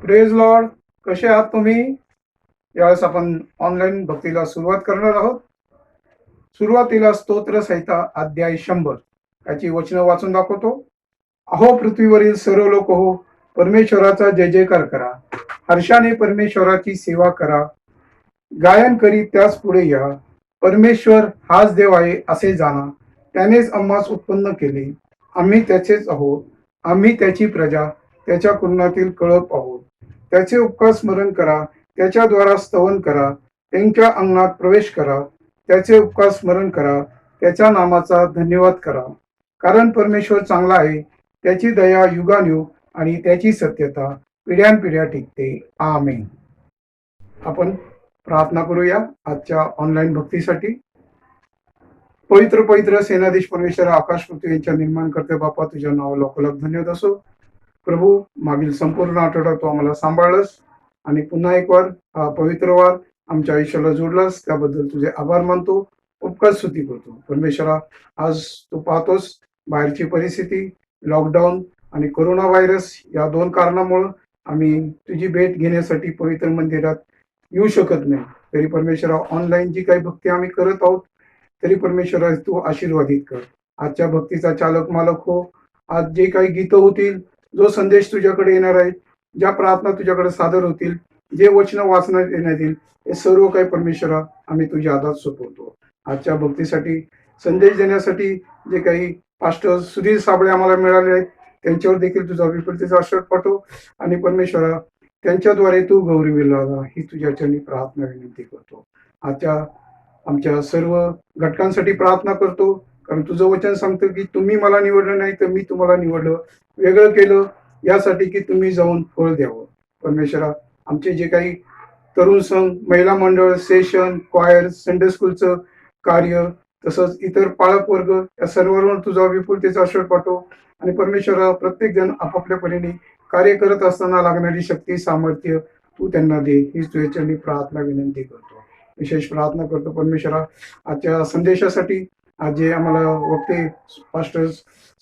Praise Lord. कसे आहात तुम्ही? यावेळेस आपण ऑनलाईन भक्तीला सुरुवात करणार आहोत. सुरुवातीला स्तोत्र संहिता अध्याय 100 याची वचनं वाचून दाखवतो. अहो पृथ्वीवरील सर्व लोक हो, परमेश्वराचा जय जयकार करा. हर्षाने परमेश्वराची सेवा करा. गायन करी त्याच पुढे या. परमेश्वर हाच देव आहे असे जाणा. त्यानेच आम्हास उत्पन्न केले. आम्ही त्याचेच आहोत. आम्ही त्याची प्रजा, त्याच्या कुटुंबातील कळप आहोत. त्याचे उपकार स्मरण करा. त्याच्या द्वारा स्तवन करा. त्यांच्या अंगणात प्रवेश करा. त्याचे उपकार स्मरण करा. त्याच्या नामाचा धन्यवाद करा. कारण परमेश्वर चांगला आहे. त्याची दया युगानुयुग आणि त्याची सत्यता पिढ्यानपिढ्या टिकते. आमेन. आपण प्रार्थना करूया आजच्या ऑनलाईन भक्तीसाठी. पवित्र पवित्र सेनाधीश परमेश्वर आकाश पृथ्वी यांच्या निर्माण करते बापा, तुझ्या नावाला लाखो धन्यवाद असो. प्रभू, मागील संपूर्ण आठवडा तू आम्हाला सांभाळलंस आणि पुन्हा एक वार हा पवित्र वार आमच्या आयुष्याला जोडलास, त्याबद्दल तुझे आभार मानतो, उपकार स्तुती करतो. परमेश्वरा, आज तू पाहतोस बाहेरची परिस्थिती, लॉकडाऊन आणि कोरोना व्हायरस या दोन कारणामुळे आम्ही तुझी भेट घेण्यासाठी पवित्र मंदिरात येऊ शकत नाही. तरी परमेश्वरा, ऑनलाईन जी काही भक्ती आम्ही करत आहोत तरी परमेश्वरा तू आशीर्वादित कर. आजच्या भक्तीचा चालक मालक हो. आज जे काही गीतं होतील, जो संदेश तुझ्याकडे येणार आहे, ज्या प्रार्थना तुझ्याकडे सादर होतील, जे वचन वाचण्यात येण्यात येईल, हे सर्व काही परमेश्वरा आम्ही तुझ्या हातात सोपवतो. आजच्या भक्तीसाठी संदेश देण्यासाठी जे काही पास्टर सुधीर साबळे आम्हाला मिळाले आहेत, त्यांच्यावर देखील तुझा विपुलतेचा आशीर्वाद पाठव आणि परमेश्वरा त्यांच्याद्वारे तू गौरविला जा, ही तुझ्या चरणी प्रार्थना विनंती करतो. आमच्या सर्व घटकांसाठी प्रार्थना करतो, कारण तुझं वचन सांगतं की तुम्ही मला निवडलं नाही तर मी तुम्हाला निवडलं, वेगळं केलं यासाठी की तुम्ही जाऊन फळ द्यावं. परमेश्वरा, आमचे जे काही तरुण संघ, महिला मंडळ, सेशन, क्वायर, संडे स्कूलचं कार्य, तसंच इतर पाळक वर्ग या सर्वांवर तुझा विपुलतेचा आशीर्वाद पाठव आणि परमेश्वरा प्रत्येक जण आपापल्या परीने कार्य करत असताना लागणारी शक्ती, सामर्थ्य तू त्यांना दे, हीच तुझ्या चरणी प्रार्थना विनंती करतो. विशेष प्रार्थना करतो परमेश्वरा आजच्या संदेशासाठी. आज जे आम्हाला वक्ते पास्टर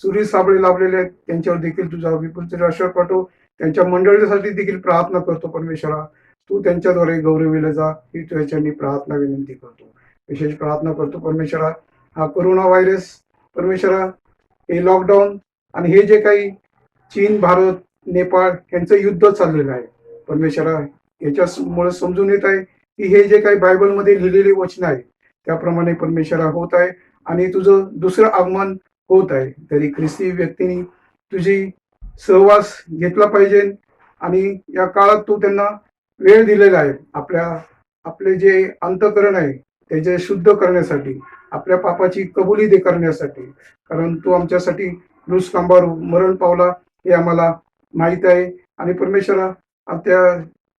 सुधीर साबळे लाभलेले आहेत, त्यांच्यावर देखील तुझा विपुलतेचा आशीर्वाद पाठव. त्यांच्या मंडळीसाठी देखील प्रार्थना करतो परमेश्वरा, तू त्यांच्याद्वारे गौरविले जा, ही तुझ्या चरणी प्रार्थना विनंती करतो. विशेष प्रार्थना करतो परमेश्वरा, हा कोरोना व्हायरस, परमेश्वरा हे लॉकडाऊन आणि हे जे काही चीन, भारत, नेपाळ यांचं युद्ध चाललेलं आहे, परमेश्वरा याच्यामुळे समजून येत आहे की हे जे काही बायबलमध्ये लिहिलेले वचन आहे त्याप्रमाणे परमेश्वरा होत आहे आणि तुझं दुसरं आगमन होत आहे. तरी ख्रिस्ती व्यक्तींनी तुझी सहवास घेतला पाहिजे आणि या काळात तू त्यांना वेळ दिलेला आहे आपले जे अंतःकरण आहे त्याचे शुद्ध करण्यासाठी, आपल्या पापाची कबुली दे करण्यासाठी, कारण तू आमच्यासाठी क्रूस मरण पावला हे आम्हाला माहित आहे. आणि परमेश्वरा,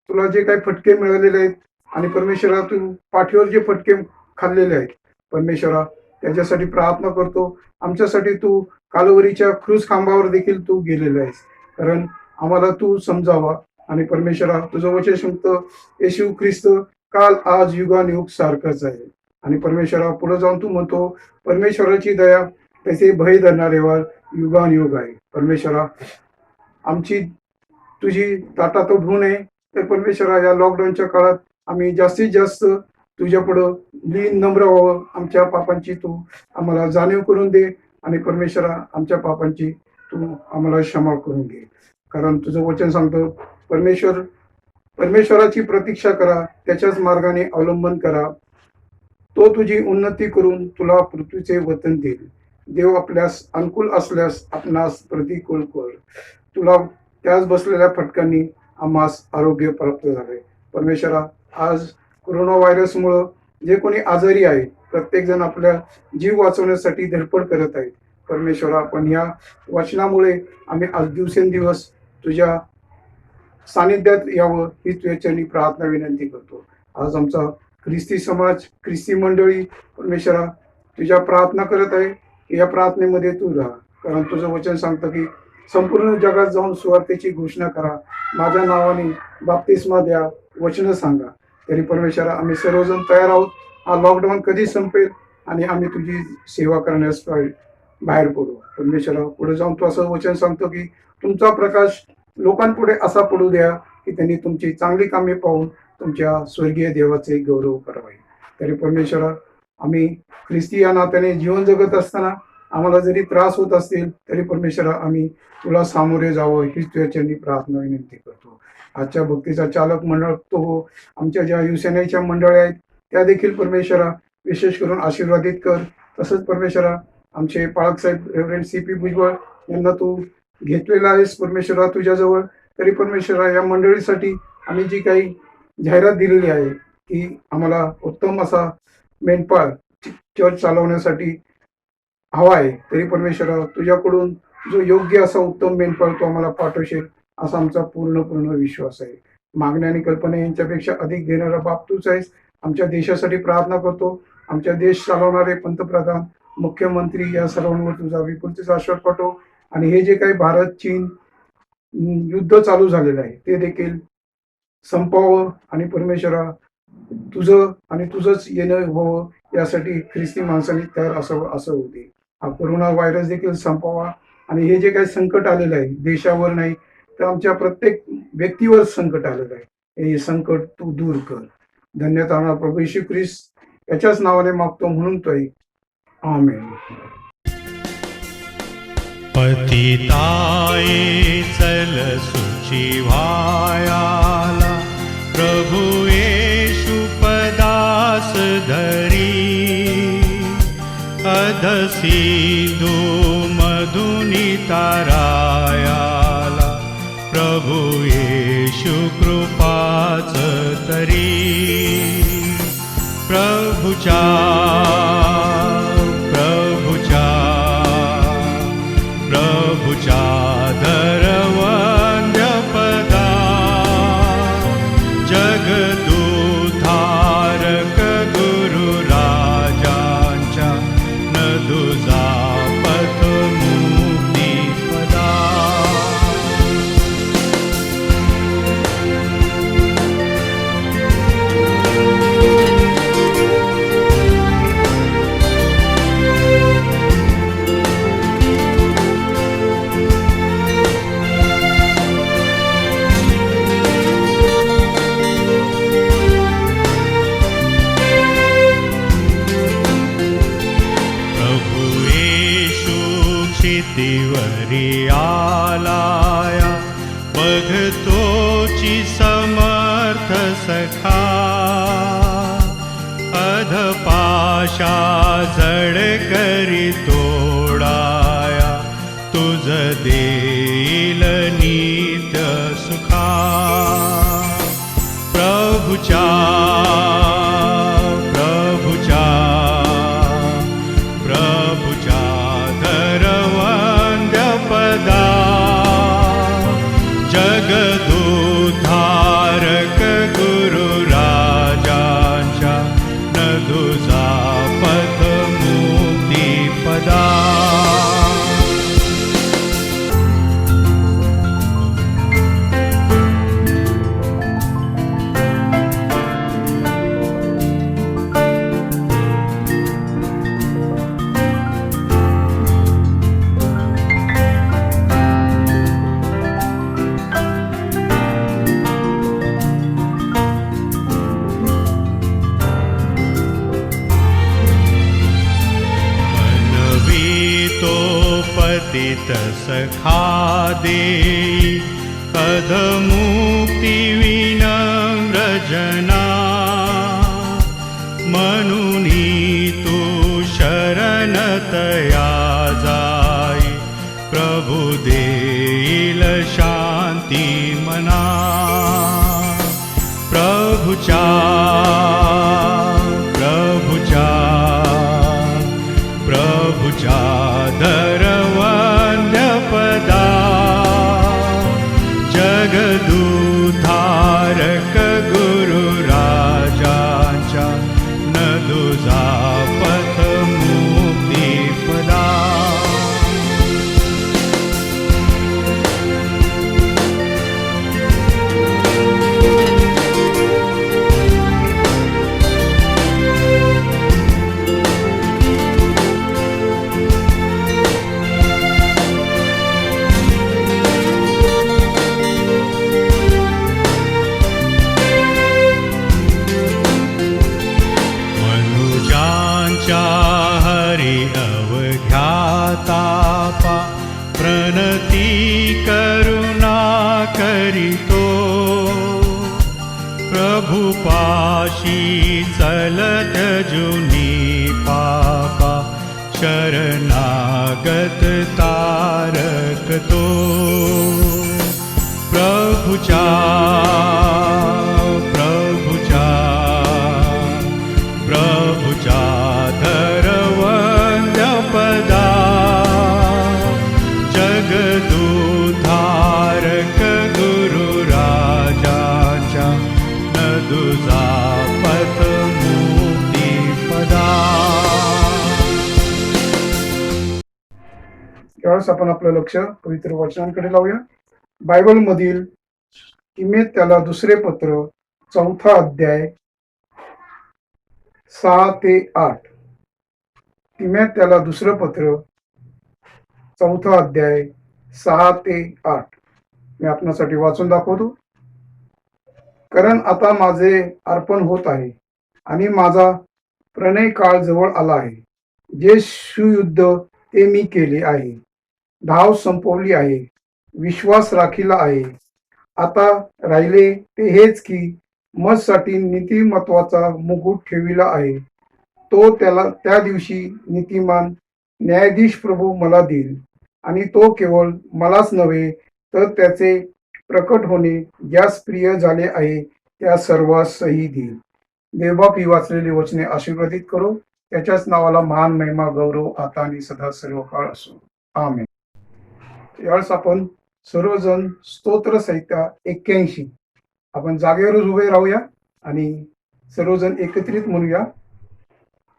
तुला जे काही फटके मिळालेले आहेत आणि परमेश्वरा तू पाठीवर जे फटके खाल्लेले आहेत, परमेश्वरा त्याच्यासाठी प्रार्थना करतो. आमच्यासाठी तू कालवरीच्या क्रूस खांबावर देखील तू गेलेला आहेस, कारण आम्हाला तू समजावा. आणि परमेश्वरा तुझं वचन सांगतं, येशू ख्रिस्त काल आज युगानुयुग सारखंच आहे. आणि परमेश्वरा पुढे जाऊन तू म्हणतो, परमेश्वराची दया त्याचे भय धरणारेवर युगानुयुग आहे. परमेश्वरा, आमची तुझी ताटातूट होऊ नये, तर परमेश्वरा या लॉकडाऊनच्या काळात आम्ही जास्तीत जास्त तुझ्या पुढं लीन नम्र व्हावं. आमच्या पापांची तू आम्हाला जाणीव करून दे आणि परमेश्वरा आमच्या पापांची तू आम्हाला क्षमा करून घे. कारण तुझं वचन सांगतं, परमेश्वराची प्रतीक्षा करा, त्याच्याच मार्गाने अवलंबन करा, तो तुझी उन्नती करून तुला पृथ्वीचे वतन देईल. देव आपल्यास अनुकूल असल्यास आपणास प्रतिकूल कर. तुला त्याच बसलेल्या फटकांनी आम्हास आरोग्य प्राप्त झाले. परमेश्वरा, आज कोरोना व्हायरसमुळं जे कोणी आजारी आहे, प्रत्येक जण आपल्या जीव वाचवण्यासाठी धडपड करत आहे. परमेश्वरा, पण या वचनामुळे आम्ही आज दिवसेंदिवस तुझ्या सानिध्यात यावं, ही तुझ्या चरणी प्रार्थना विनंती करतो. आज आमचा ख्रिस्ती समाज, ख्रिस्ती मंडळी परमेश्वरा तुझ्या प्रार्थना करत आहे. या प्रार्थनेमध्ये तू राहा, कारण तुझं वचन सांगतं की संपूर्ण जगात जाऊन सुवार्तेची घोषणा करा, माझ्या नावाने बाप्तिस्मा द्या, वचन सांगा. तरी परमेश्वरा आम्ही सर्वजण तयार आहोत. हा लॉकडाऊन कधी संपेल आणि आम्ही तुझी सेवा करण्यास बाहेर पडू. परमेश्वरा पुढे जाऊन तू असं वचन सांगतो की तुमचा प्रकाश लोकांपुढे असा पडू द्या की त्यांनी तुमची चांगली कामे पाहून तुमच्या स्वर्गीय देवाचे गौरव करावे. तरी परमेश्वरा, आम्ही ख्रिस्ती या नात्याने जीवन जगत असताना आम्हाला जरी त्रास होत असतील तरी परमेश्वरा, आम्ही तुला सामोरे जावं हीच तुझ्याच्यांनी प्रार्थना विनंती करतो. आजच्या भक्तीचा चालक मंडळ तो आमच्या ज्या युसेनेच्या मंडळी आहेत त्या देखील परमेश्वरा विशेष करून आशीर्वादित कर. तसंच परमेश्वरा, आमचे पाळकसाहेब रेव्हरेंड CP भुजबळ यांना तू घेतलेला आहेस परमेश्वरा तुझ्याजवळ. तरी परमेश्वरा, या मंडळीसाठी आम्ही जी काही जाहिरात दिलेली आहे की आम्हाला उत्तम असा मेंढपाळ चर्च चालवण्यासाठी हवा आहे, तरी परमेश्वरा तुझ्याकडून जो योग्य असा उत्तम मेंढपाळ तू आम्हाला पाठवशील असा आमचा पूर्ण विश्वास आहे. मागण्या आणि कल्पना यांच्यापेक्षा अधिक देणारा बाप तूच आहेस. आमच्या देशासाठी प्रार्थना करतो. आमच्या देश चालवणारे पंतप्रधान, मुख्यमंत्री या सर्वांवर तुझा विपुलतेचा आशीर्वाद पाठव. आणि हे जे काही भारत चीन युद्ध चालू झालेलं आहे ते देखील संपावं आणि परमेश्वरा तुझं आणि तुझंच येणं व्हावं यासाठी ख्रिस्ती माणसांनी तयार असावं असं होते. हा कोरोना व्हायरस देखील संपावा आणि हे जे काही संकट आलेलं आहे देशावर नाही तर आमच्या प्रत्येक व्यक्तीवर संकट आलेलं आहे, हे संकट तू दूर कर. धन्यता प्रभू येशू ख्रिस्त याच्याच नावाने मागतो म्हणून तो ऐक. आमेन. पतिताये चल सुची व्हायाला, प्रभु येशू पदास धरी. अधसिंधू मधुनी तारायाला, प्रभु येशू कृपाच तरी. प्रभुच्या धरवंद्य पदा, जगदुद्धारक गुरु राजांच्या नदुजा पथ मुक्ती पदा. क्षितिवरी आलाया, बघतोची समर्थ सखा. अधपाशा जड करी तोडाया, तुझ देईल नित्य सुखा. प्रभुच्या जगदुद्धारक गुरु राजांच्या नदुजा पथ मुक्ती पदा. पतित सखा देई, अधमुक्ती विनम्र जना. म्हणूनी तू शरणतया जाई, प्रभु देईल शांती मना. प्रभुच्या धरवंद्य पदा, जगदुद्धारक गुरु राजांच्या नदुजा पथ मुक्ती पदा. हरि अवघ्या तापा प्रणती करुणा करितो प्रभु पाशी चलत जुनी पापा शरणागत तारक तो प्रभुचा प्रभुचा प्रभुचा धरवंद्य पदा जगदुद्धारक गुरु राजाच्या नदुजा पथ मुक्ती पदा. यावेळेस आपण आपलं लक्ष पवित्र वचनांकडे लावूया. बायबल मधील तिमोथेला दुसरे पत्र 4 अध्याय 6 ते 8. तिमोथेला दुसरं पत्र 4 अध्याय 6 ते 8 मी आपणासाठी वाचून दाखवतो. कारण आता माझे अर्पण होत आहे आणि माझा प्रणय काळ जवळ आला आहे. जे सुयुद्ध ते मी केले आहे, धाव संपवली आहे, विश्वास राखीला आहे. आता राहिले ते हेच की मजसाठी नीतिमत्वाचा मुकुट ठेविला आहे. तो त्या दिवशी नीतिमान न्यायाधीश प्रभू मला देईल, आणि तो केवळ मलाच नव्हे तर त्याचे प्रकट होणे ज्यास प्रिय झाले आहे त्या सर्वांसही देईल. देवबाप ही वाचलेली वचने आशीर्वादित करो. त्याच्याच नावाला मान, महिमा, गौरव आता आणि सदा सर्व काळ असो. आमेन. यावेळेस आपण सर्वजण स्तोत्र संहिता 81 आपण जागेवरच उभे राहूया आणि सर्वजण एकत्रित म्हणूया.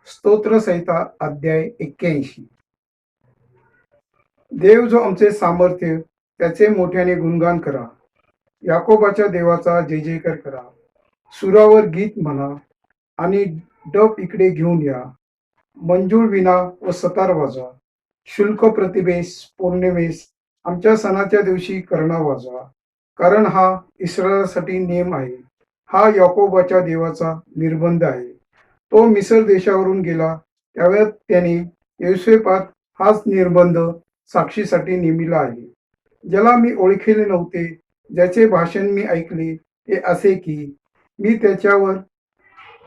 स्तोत्र संहिता अध्याय 81. देव जो आमचे सामर्थ्य, त्याचे मोठ्याने गुणगान करा. याकोबाच्या देवाचा जय जयकार करा. सुरावर गीत म्हणा आणि डप इकडे घेऊन या. मंजूळ विना व सतार वाजवा. शुल्क प्रतिभेस पौर्णिमेस आमच्या सणाच्या दिवशी करणा वाजवा. कारण हा इस्रायलासाठी नियम आहे, हा याकोबाच्या देवाचा निर्बंध आहे. तो मिसर देशावरून गेला त्यावेळेस त्याने योसेफात हाच निर्बंध साक्षीसाठी नेमिला आहे. ज्याला मी ओळखले नव्हते, ज्याचे भाषण मी ऐकले, ते असे की मी त्याच्यावर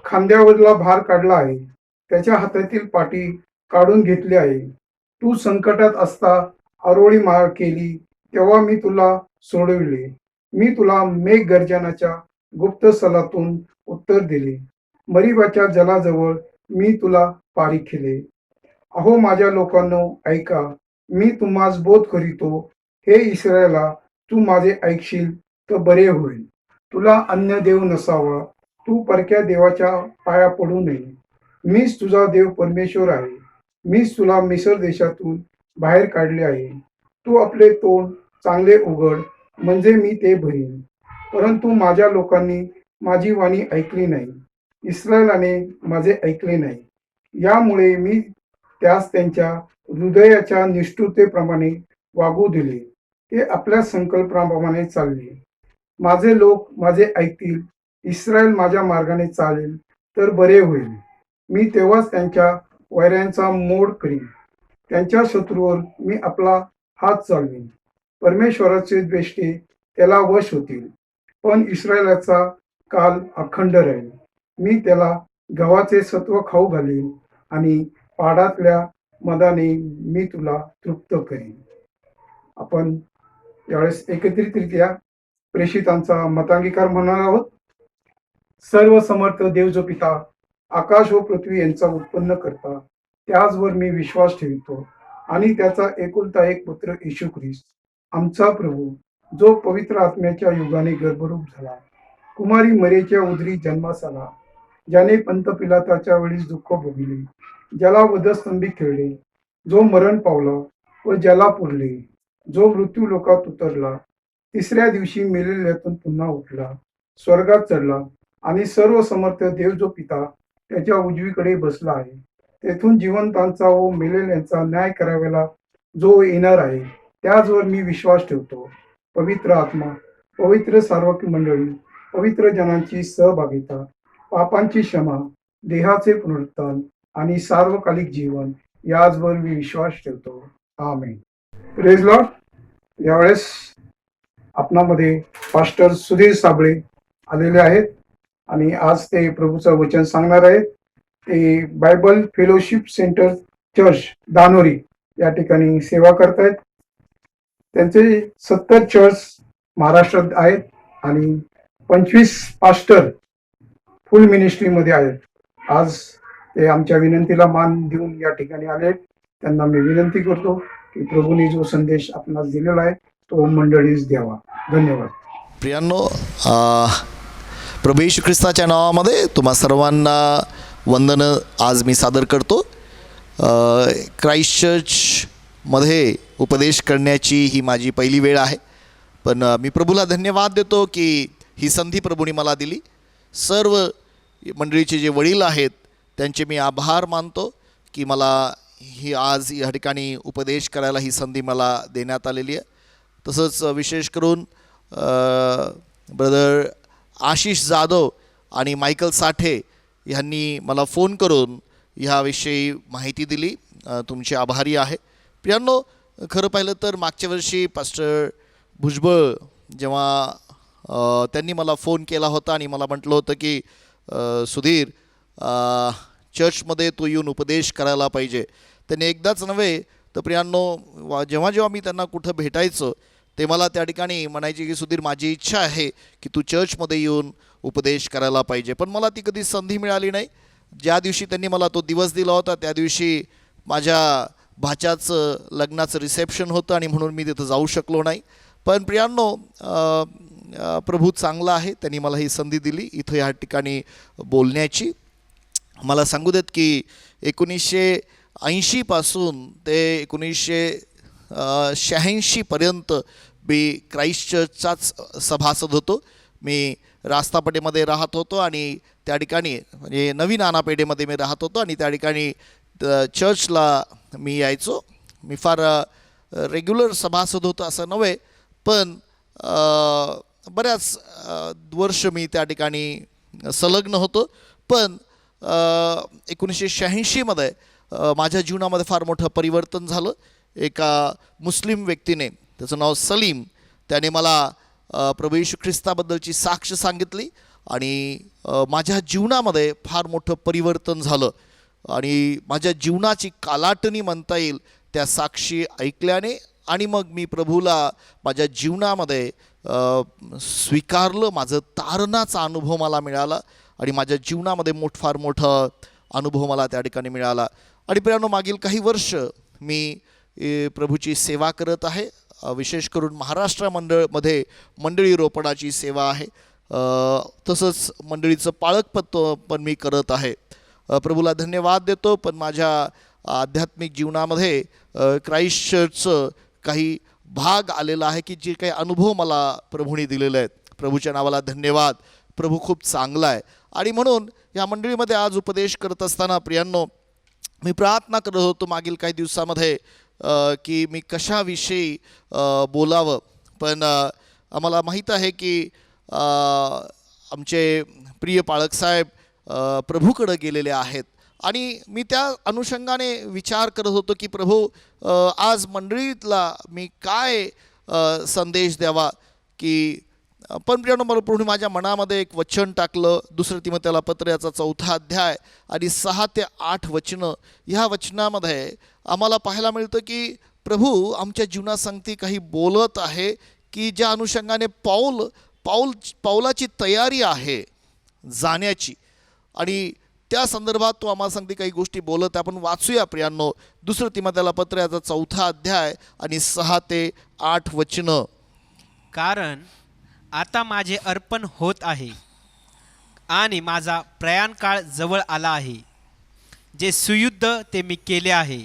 खांद्यावरला भार काढला आहे, त्याच्या हातातील पाटी काढून घेतली आहे. तू संकटात असता आरोळी मार केली तेव्हा मी तुला सोडविले. मी तुला मेघ गर्जनाच्या गुप्त स्थलातून उत्तर दिले. मरीबाच्या जलाजवळ मी तुला पारी केले. अहो माझ्या लोकांनो ऐका, मी तुम्हास बोध करीतो. हे इस्रायला, तू माझे ऐकशील तर बरे होईल. तुला अन्य देव नसावा, तू परक्या देवाच्या पाया पडू नये. मीच तुझा देव परमेश्वर आहे. मीच तुला मिसर देशातून बाहेर काढले आहे. तू आपले तोंड चांगले उघड, म्हणजे मी ते भरीन. परंतु माझ्या लोकांनी माझी वाणी ऐकली नाही, इस्रायलाने माझे ऐकले नाही. यामुळे मी त्यास त्यांच्या हृदयाच्या निष्ठुरतेप्रमाणे वागू दिले. ते आपल्या संकल्पाप्रमाणे चालले. माझे लोक माझे ऐकतील, इस्रायल माझ्या मार्गाने चालेल तर बरे होईल. मी तेव्हाच त्यांच्या वैऱ्यांचा मोड करीन. त्यांच्या शत्रूवर मी आपला हात चालवीन. परमेश्वराचे द्वेष्टे त्याला वश होतील, पण इस्रायलाचा काल अखंड राहील. मी त्याला गव्हाचे सत्व खाऊ घालीन आणि पाडातल्या मदाने मी तुला तृप्त करीन. आपण यावेळेस एकत्रितरित्या प्रेषितांचा मतांगीकार म्हणणार आहोत. सर्व समर्थ देव जो पिता, आकाश व पृथ्वी यांचा उत्पन्न करता, त्याचवर मी विश्वास ठेवतो आणि त्याचा एकुलता एक पुत्र येशू ख्रिस्त आमचा प्रभू, जो पवित्र आत्म्याच्या युगाने गर्भरूप झाला, कुमारी मरेच्या उदरी जन्मास आला, ज्याने पंत पिलाताच्या वेळीस दुःख भोगले, ज्याला वधस्तंभी खेळले, जो मरण पावला व ज्याला पुरले, जो मृत्यू लोकात उतरला, तिसऱ्या दिवशी मेलेल्यातून पुन्हा उठला, स्वर्गात चढला आणि सर्व समर्थ देव जो पिता त्याच्या उजवीकडे बसला आहे. तेथून जिवंतांचा व मेलेल्यांचा न्याय करायला जो येणार आहे, त्याचवर मी विश्वास ठेवतो. पवित्र आत्मा, पवित्र सार्वकी मंडळी, पवित्र जनांची सहभागिता, पापांची क्षमा, देहाचे पुनरुत्थान आणि सार्वकालिक जीवन याचवर मी विश्वास ठेवतो. आमेन. Praise lord. यावेळेस आपणामध्ये पास्टर सुधीर साबळे आलेले आहेत आणि आज ते प्रभूचं वचन सांगणार आहेत. ते बायबल फेलोशिप सेंटर चर्च दानोरी या ठिकाणी सेवा करतायत. त्यांचे 70 चर्च महाराष्ट्रात आहेत आणि 25 पास्टर फुल मिनिस्ट्रीमध्ये आहेत. आज ते आमच्या विनंतीला मान देऊन या ठिकाणी आले. त्यांना मी विनंती करतो की प्रभूने जो संदेश आपणास दिलेला आहे तो मंडळीस द्यावा. धन्यवाद. प्रियांनो, प्रभू येशू ख्रिस्ताच्या नावामध्ये तुम्हा सर्वांना वंदनं आज मी सादर करतो. क्राइस्ट चर्चमध्ये उपदेश करण्याची ही माझी पहिली वेळ आहे, पण मी प्रभूला धन्यवाद देतो की ही संधी प्रभूने मला दिली. सर्व मंडळीचे जे वडील आहेत त्यांचे मी आभार मानतो की मला ही आज या ठिकाणी उपदेश करायला ही संधी मला देण्यात आलेली आहे. तसंच विशेष करून ब्रदर आशिष जाधव आणि मायकल साठे यांनी मला फोन करून ह्याविषयी माहिती दिली. तुमचे आभारी आहे. प्रियांनो, खरं पाहिलं तर मागच्या वर्षी पास्टर भुजबळ जेव्हा त्यांनी मला फोन केला होता आणि मला म्हटलं होतं की सुधीर, चर्चमध्ये तू येऊन उपदेश करायला पाहिजे. त्यांनी एकदाच नव्हे तर प्रियांनो, जेव्हा जेव्हा मी त्यांना कुठं भेटायचो ते मला त्या ठिकाणी म्हणायचे की सुधीर, माझी इच्छा आहे की तू चर्चमध्ये येऊन उपदेश करायला पाहिजे. पण मला ती कधी संधी मिळाली नाही. ज्या दिवशी त्यांनी मला तो दिवस दिला होता त्या दिवशी माझ्या भाच्याचं लग्नाचं रिसेप्शन होतं आणि म्हणून मी तिथं जाऊ शकलो नाही. पण प्रियांनो, प्रभू चांगला आहे. त्यांनी मला ही संधी दिली इथं या ठिकाणी बोलण्याची. मला सांगू देत की 1980 पासून ते 1986 पर्यंत मी क्राइस्ट चर्चचाच सभासद होतो. मी रास्तापेठेमध्ये राहत होतो आणि त्या ठिकाणी म्हणजे नवीन आनापेठेमध्ये मी राहत होतो आणि त्या ठिकाणी चर्चला मी यायचो. मी फार रेग्युलर सभासद होतो असं नव्हे, पण बऱ्याच वर्ष मी त्या ठिकाणी संलग्न होतो. पण 1986मध्ये माझ्या जीवनामध्ये फार मोठं परिवर्तन झालं. एका मुस्लिम व्यक्तीने, त्याचं नाव सलीम, त्याने मला प्रभू येशू ख्रिस्ताबद्दलची साक्ष सांगितली आणि माझ्या जीवनामध्ये फार मोठं परिवर्तन झालं आणि माझ्या जीवनाची कालाटणी म्हणता येईल त्या साक्षी ऐकल्याने. आणि मग मी प्रभूला माझ्या जीवनामध्ये स्वीकारलं. माझं तारणाचा अनुभव मला मिळाला आणि माझ्या जीवनामध्ये फार मोठा अनुभव मला त्या ठिकाणी मिळाला. आणि प्रियांनो, मागील काही वर्ष मी प्रभूची सेवा करत आहे. विशेष करून महाराष्ट्रामध्ये मंडळी रोपणाची सेवा आहे. तसंच मंडळीचं पाळकपद पण मी करत आहे. प्रभूला धन्यवाद देतो. पण माझ्या आध्यात्मिक जीवनामध्ये क्राइस्ट चर्चचं काही भाग आलेला आहे की जे काही अनुभव मला प्रभूने दिलेले आहेत. प्रभूच्या नावाला धन्यवाद. प्रभू खूप चांगला आहे. आणि म्हणून या मंडळीमध्ये आज उपदेश करत असताना प्रियांनो, मी प्रार्थना करत होतो मागील काही दिवसामध्ये की मी कशाविषयी बोलावं. पण आम्हाला माहीत आहे की आमचे प्रिय पाळकसाहेब प्रभूकडं गेलेले आहेत आणि मी त्या अनुषंगाने विचार करत होतो की प्रभू, आज मंडळीतला मी काय संदेश द्यावा. की पण प्रियांनो, मला प्रभूने माझ्या मनामध्ये एक वचन टाकलं. 2 तिमोथेला पत्र याचा 4था अध्याय आणि 6 ते 8 वचनं. ह्या वचनामध्ये आम्हाला पाहायला मिळतं की प्रभू आमच्या जीवनासंगती काही बोलत आहे की ज्या अनुषंगाने पाऊलाची तयारी आहे जाण्याची आणि त्या संदर्भात तो आम्हाला सांगते काही गोष्टी बोलत. आपण वाचूया प्रियांनो 2 तिमोथेला पत्र याचा 4था अध्याय आणि 6 ते 8 वचनं. कारण आता माझे अर्पण होत आहे आणि माझा प्रयाण काळ जवळ आला आहे. जे सुयुद्ध ते मी केले आहे,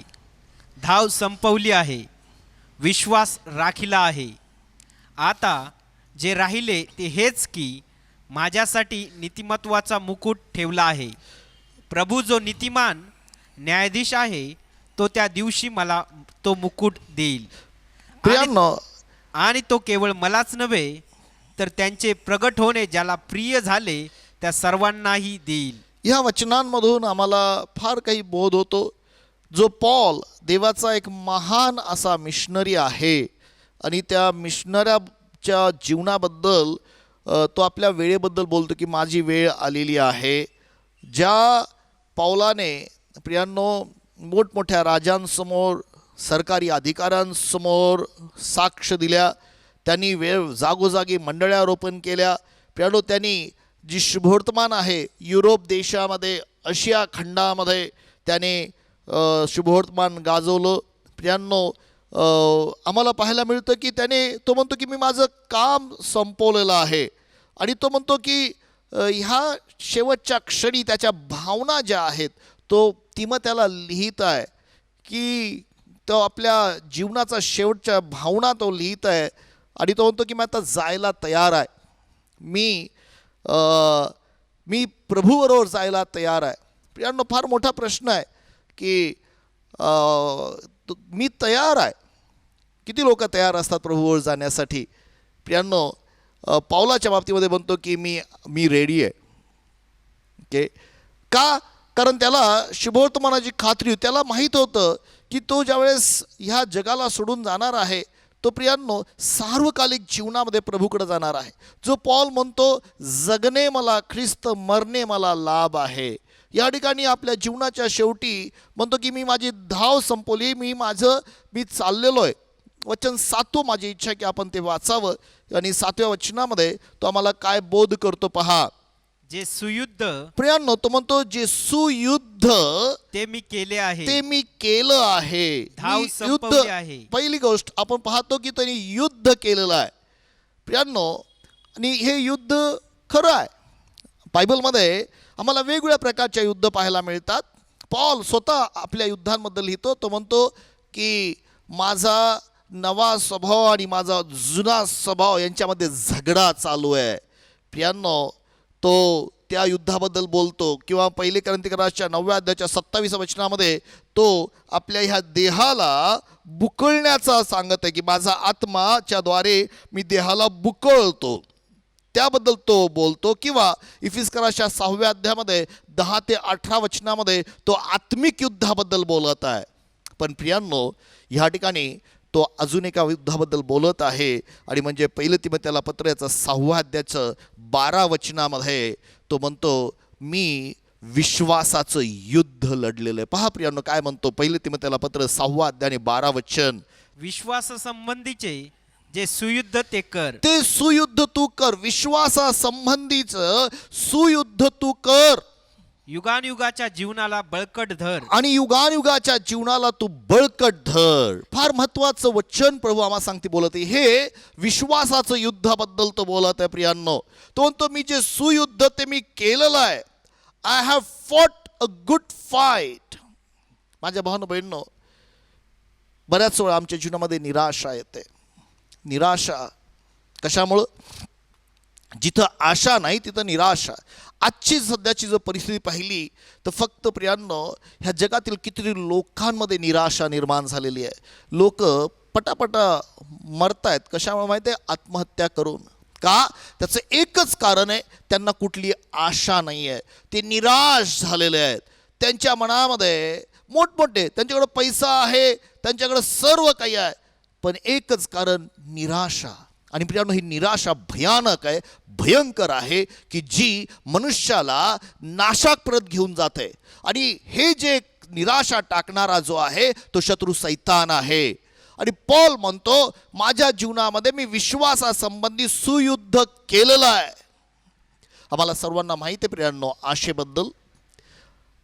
धाव संपवली आहे, विश्वास राखिला आहे. आता जे राहिले ते हेच की माझ्यासाठी नीतिमत्वाचा मुकुट ठेवला आहे. प्रभू जो नीतिमान न्यायाधीश आहे तो त्या दिवशी मला तो मुकुट देईल. आणि तो केवळ मलाच नव्हे तर त्यांचे प्रगट होणे ज्याला प्रिय झाले त्या सर्वांनाही देईल. ह्या वचनांमधून आम्हाला फार काही बोध होतो. जो पॉल देवाचा एक महान असा मिशनरी आहे आणि त्या मिशनऱ्याच्या जीवनाबद्दल तो आपल्या वेळेबद्दल बोलतो की माझी वेळ आलेली आहे. ज्या पौलाने प्रियांनो मोठमोठ्या राजांसमोर सरकारी अधिकाऱ्यांसमोर साक्ष दिल्या, त्यांनी वेळ जागोजागी मंडळ्या रोपण केल्या. प्रियांनो त्यांनी जी शुभवर्तमान आहे युरोप देशामध्ये, आशिया खंडामध्ये त्याने शुभवर्तमान गाजवलं. प्रियांनो आम्हाला पाहायला मिळतं की तो म्हणतो की मी माझं काम संपवलेलं आहे आणि तो म्हणतो की ह्या शेवटच्या क्षणी त्याच्या भावना ज्या आहेत ती मग त्याला लिहित आहे की तो आपल्या जीवनाचा शेवटच्या भावना तो लिहित आहे आणि तो म्हणतो की मी आता जायला तयार आहे, मी प्रभूबरोबर जायला तयार आहे. प्रियांनो फार मोठा प्रश्न आहे की मी तयार आहे. किती लोक तयार असतात प्रभूवर जाण्यासाठी? प्रियांनो पौलाच्या बाबतीमध्ये म्हणतो की मी रेडी आहे. ओके, का? कारण त्याला शुभवर्तमानाची खात्री होती. त्याला माहीत होतं की तो ज्यावेळेस ह्या जगाला सोडून जाणार आहे तो प्रियांनो सार्वकालिक जीवनामध्ये प्रभूकडे जाणार आहे. जो पॉल म्हणतो जगणे मला ख्रिस्त, मरणे मला लाभ आहे. या ठिकाणी आपल्या जीवनाच्या शेवटी म्हणतो की मी माझी धाव संपवली, मी चाललेलो आहे. वचन 7 माझी इच्छा की आपण ते वाचावं आणि 7व्या वचनामध्ये तो आम्हाला काय बोध करतो पहा. जे सुयुद्ध प्रियांनो तो म्हणतो जे सुयुद्ध ते मी केले आहे, ते मी केलं आहे. धाव मी संपवली आहे. पहिली गोष्ट आपण पाहतो की त्यांनी युद्ध केलेलं आहे प्रियांनो, आणि हे युद्ध खरं आहे. बायबलमध्ये आम्हाला वेगवेगळ्या प्रकारच्या युद्ध पाहायला मिळतात. पॉल स्वतः आपल्या युद्धांबद्दल लिहितो. तो म्हणतो की माझा नवा स्वभाव आणि माझा जुना स्वभाव यांच्यामध्ये झगडा चालू आहे. प्रियांनो तो त्या युद्धाबद्दल बोलतो. किंवा पहिले कोरिन्थियराच्या 9व्या अध्यायाच्या 27व्या वचनामध्ये तो आपल्या ह्या देहाला बुकळण्याचा सांगत आहे की माझा आत्माच्या द्वारे मी देहाला बुकळतो, त्याबद्दल तो बोलतो. किंवा इफिसकराच्या 6व्या अध्यायामध्ये 10 ते 18 वचनामध्ये तो आत्मिक युद्धाबद्दल बोलत आहे. पण प्रियांनो ह्या ठिकाणी तो अजून एका युद्धाबद्दल बोलत आहे आणि म्हणजे पहिलं तिमोथेला पत्र याचं 6व्या अध्यायाचं 12 वचनामध्ये तो म्हणतो मी विश्वासाचं युद्ध लढलेलं आहे. पहा प्रियांनो काय म्हणतो पहिलं तिमोथेला पत्र 6व्या अध्याय आणि 12 वचन. विश्वासासंबंधीचे जे सुयुद्ध ते कर, ते सुयुद्ध तू कर. विश्वासासंबंधीचं सुयुद्ध तू कर. युगानुयुगाच्या जीवनाला बळकट धर, आणि युगानुयुगाच्या जीवनाला तू बळकट धर. फार महत्वाचं वचन प्रभू आम्हाला सांगते बोलत आहे. हे विश्वासाचं युद्धाबद्दल तो बोलत आहे प्रियांनो. तो म्हणतो मी जे सुयुद्ध ते मी केलेलं आहे. I have fought a good fight. माझ्या भावांनो बहिणींनो, बऱ्याच वेळा आमच्या जीवनामध्ये निराशा येते. निराशा कशामुळं? जिथं आशा नाही तिथं निराशा. आजची सध्याची जर परिस्थिती पाहिली तर फक्त प्रियांनो ह्या जगातील कितीतरी लोकांमध्ये निराशा निर्माण झालेली आहे. लोक पटापटा मरतायत. कशामुळे माहिती आहे? आत्महत्या करून. का? त्याचं एकच कारण आहे, त्यांना कुठली आशा नाही आहे. ते निराश झालेले आहेत. त्यांच्या मनामध्ये मोठमोठे, त्यांच्याकडे पैसा आहे, त्यांच्याकडे सर्व काही आहे, पण एकच कारण निराशा. आणि प्रियांनो ही निराशा भयानक आहे, भयंकर आहे की जी मनुष्याला नाशाप्रत घेऊन जाते. आणि हे जे निराशा टाकणारा जो आहे तो शत्रू सैतान आहे. आणि पॉल म्हणतो माझ्या जीवनामध्ये मी विश्वासासंबंधी सुयुद्ध केलेलं आहे. आम्हाला सर्वांना माहिती आहे प्रियांनो आशेबद्दल.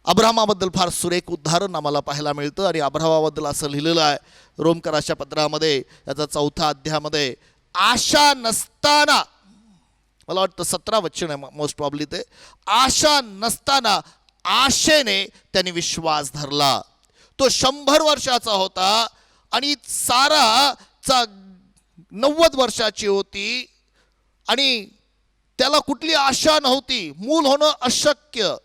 अब्राहमाबद्दल फार सुरेख उदाहरण आम्हाला पाहायला मिळतं. आणि अब्राहमाबद्दल असं लिहिलेलं आहे रोमकराच्या पत्रामध्ये याचा 4थ्या अध्यायामध्ये, आशा नसताना, मला वाटतं 17 वचन आहे मोस्ट प्रॉब्ली ते, आशा नसताना आशेने त्याने विश्वास धरला. तो 100 वर्षाचा होता आणि साराचा 90 वर्षाची होती आणि त्याला कुठली आशा नव्हती. मूल होणं अशक्य.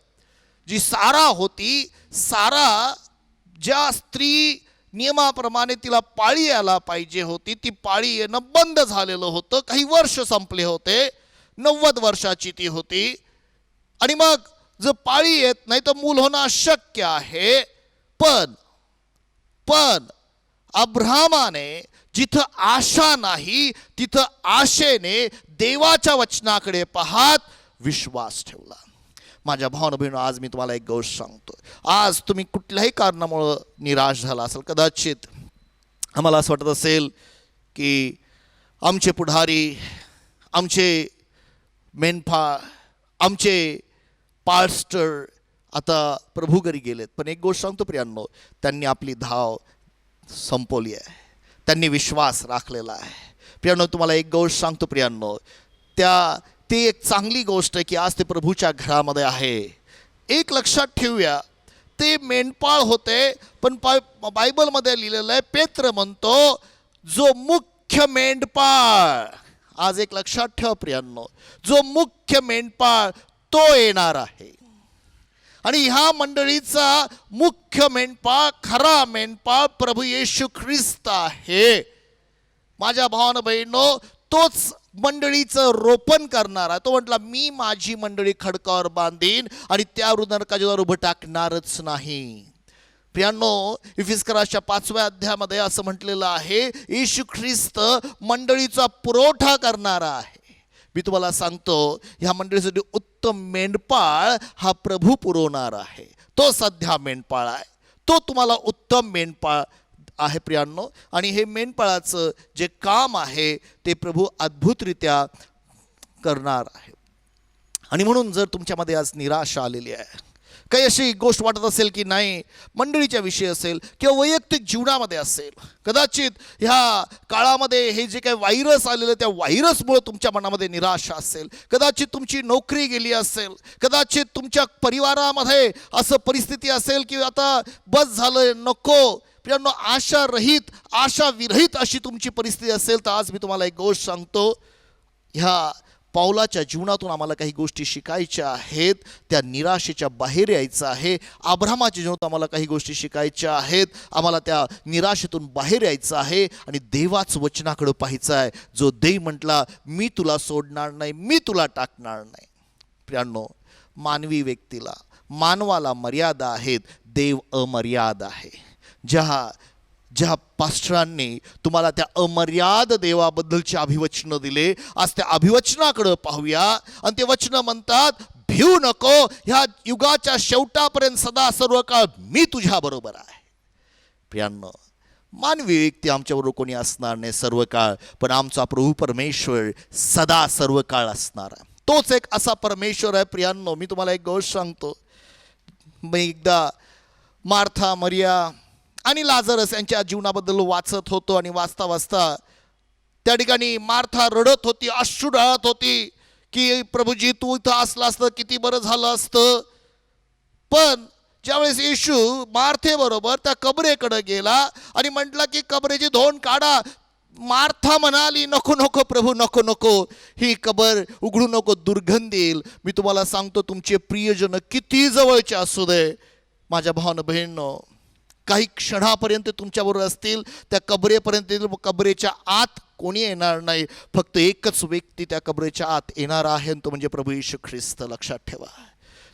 जी सारा होती, सारा ज्या स्त्री नियमाप्रमाणे तिला पाळी यायला पाहिजे होती, ती पाळी येणं बंद झालेलं होतं. काही वर्ष संपले होते. 90 वर्षाची ती होती. आणि मग जर पाळी येत नाही तर मूल होणं अशक्य आहे. पण पण अब्रामाने जिथं आशा नाही तिथं आशेने देवाच्या वचनाकडे पाहत विश्वास ठेवला. माझ्या भावना बहिण, आज मी तुम्हाला एक गोष्ट सांगतो. आज तुम्ही कुठल्याही कारणामुळं निराश झाला असाल. कदाचित आम्हाला असं वाटत असेल की आमचे पुढारी, आमचे मेनफा, आमचे पास्टर आता प्रभू घरी गेलेत. पण एक गोष्ट सांगतो प्रियांनो, त्यांनी आपली धाव संपवली आहे, त्यांनी विश्वास राखलेला आहे. प्रियांनो, तुम्हाला एक गोष्ट सांगतो प्रियांनो, ती एक चांगली गोष्ट आहे की आज ते प्रभूच्या घरामध्ये आहे. एक लक्षात ठेवूया, ते मेंढपाळ होते, पण बायबलमध्ये लिहिलेलं आहे, पेत्र म्हणतो जो मुख्य मेंढपाळ. आज एक लक्षात ठेवा प्रियांनो, जो मुख्य मेंढपाळ तो येणार आहे. आणि ह्या मंडळीचा मुख्य मेंढपाळ, खरा मेंढपाळ प्रभू येशू ख्रिस्त आहे. माझ्या भावानं बहिणींनो, तोच मंडळीचं रोपण करणार आहे. तो म्हटला, मी माझी मंडळी खडकावर बांधीन आणि त्यावर नरकाच्या द्वार उभं टाकणारच नाही. प्रियांनो, इफिस्कराच्या 5व्या अध्यायामध्ये असं म्हटलेलं आहे, येशू ख्रिस्त मंडळीचा पुरवठा करणारा आहे. मी तुम्हाला सांगतो, ह्या मंडळीसाठी उत्तम मेंढपाळ हा प्रभू पुरवणार आहे. तो सध्या मेंढपाळ आहे, तो तुम्हाला उत्तम मेंढपाळ आहे प्रियांनो. आणि हे मेंढपाळाचं जे काम आहे ते प्रभू अद्भुतरित्या करणार आहे. आणि म्हणून जर तुमच्यामध्ये आज निराशा आलेली आहे, काही अशी गोष्ट वाटत असेल की नाही, मंडळीच्या विषयी असेल किंवा वैयक्तिक जीवनामध्ये असेल, कदाचित ह्या काळामध्ये हे जे काही व्हायरस आलेलं त्या व्हायरसमुळे तुमच्या मनामध्ये निराशा असेल, कदाचित तुमची नोकरी गेली असेल, कदाचित तुमच्या परिवारामध्ये असं परिस्थिती असेल की आता बस झालं, नको. प्रियांनो, आशा विरहित अशी तुमची परिस्थिती असेल, तर आज मी तुम्हाला एक गोष्ट सांगतो, ह्या पौलाच्या जीवनातून आम्हाला काही गोष्टी शिकायच्या आहेत. त्या निराशेच्या बाहेर यायचं आहे. अब्रामाच्या जीवनातून आम्हाला काही गोष्टी शिकायच्या आहेत. आम्हाला त्या निराशेतून बाहेर यायचं आहे आणि देवाचं वचनाकडे पाहायचं आहे, जो देव म्हटला, मी तुला सोडणार नाही, मी तुला टाकणार नाही. प्रियांनो, मानवी व्यक्तीला, मानवाला मर्यादा आहेत, देव अमर्याद आहे. ज्या पास्टरांनी तुम्हाला त्या अमर्याद देवाबद्दलचे अभिवचनं दिले, आज त्या अभिवचनाकडं पाहूया. आणि ते वचनं म्हणतात, भिऊ नको, ह्या युगाच्या शेवटापर्यंत सदा सर्व काळ मी तुझ्या बरोबर आहे. प्रियांनो, मानवी व्यक्ती आमच्याबरोबर कोणी असणार नाही सर्व काळ, पण आमचा प्रभू परमेश्वर सदा सर्व काळ असणार आहे. तोच एक असा परमेश्वर आहे. प्रियांनो, मी तुम्हाला एक गोष्ट सांगतो, मी एकदा मार्था, मरिया आणि लाजरस यांच्या जीवनाबद्दल वाचत होतो आणि वाचता वाचता त्या ठिकाणी मार्था रडत होती, अश्रू ढाळत होती की प्रभूजी, तू इथं असला असतं किती बरं झालं असतं. पण ज्यावेळेस येशू मार्थेबरोबर त्या कबरेकडे गेला आणि म्हटला की कबरेची धोंड काढा, मार्था म्हणाली, नको नको प्रभू, नको नको, ही कबर उघडू नको, दुर्गंध येईल. मी तुम्हाला सांगतो, तुमचे प्रियजन किती जवळचे असू दे, माझ्या भावानं बहिणींनो, काही क्षणापर्यंत तुमच्याबरोबर असतील, त्या कबरेपर्यंत, कबरेच्या आत कोणी येणार नाही. फक्त एकच व्यक्ती त्या कबरेच्या आत येणार आहे, तो म्हणजे प्रभू येशू ख्रिस्त. लक्षात ठेवा.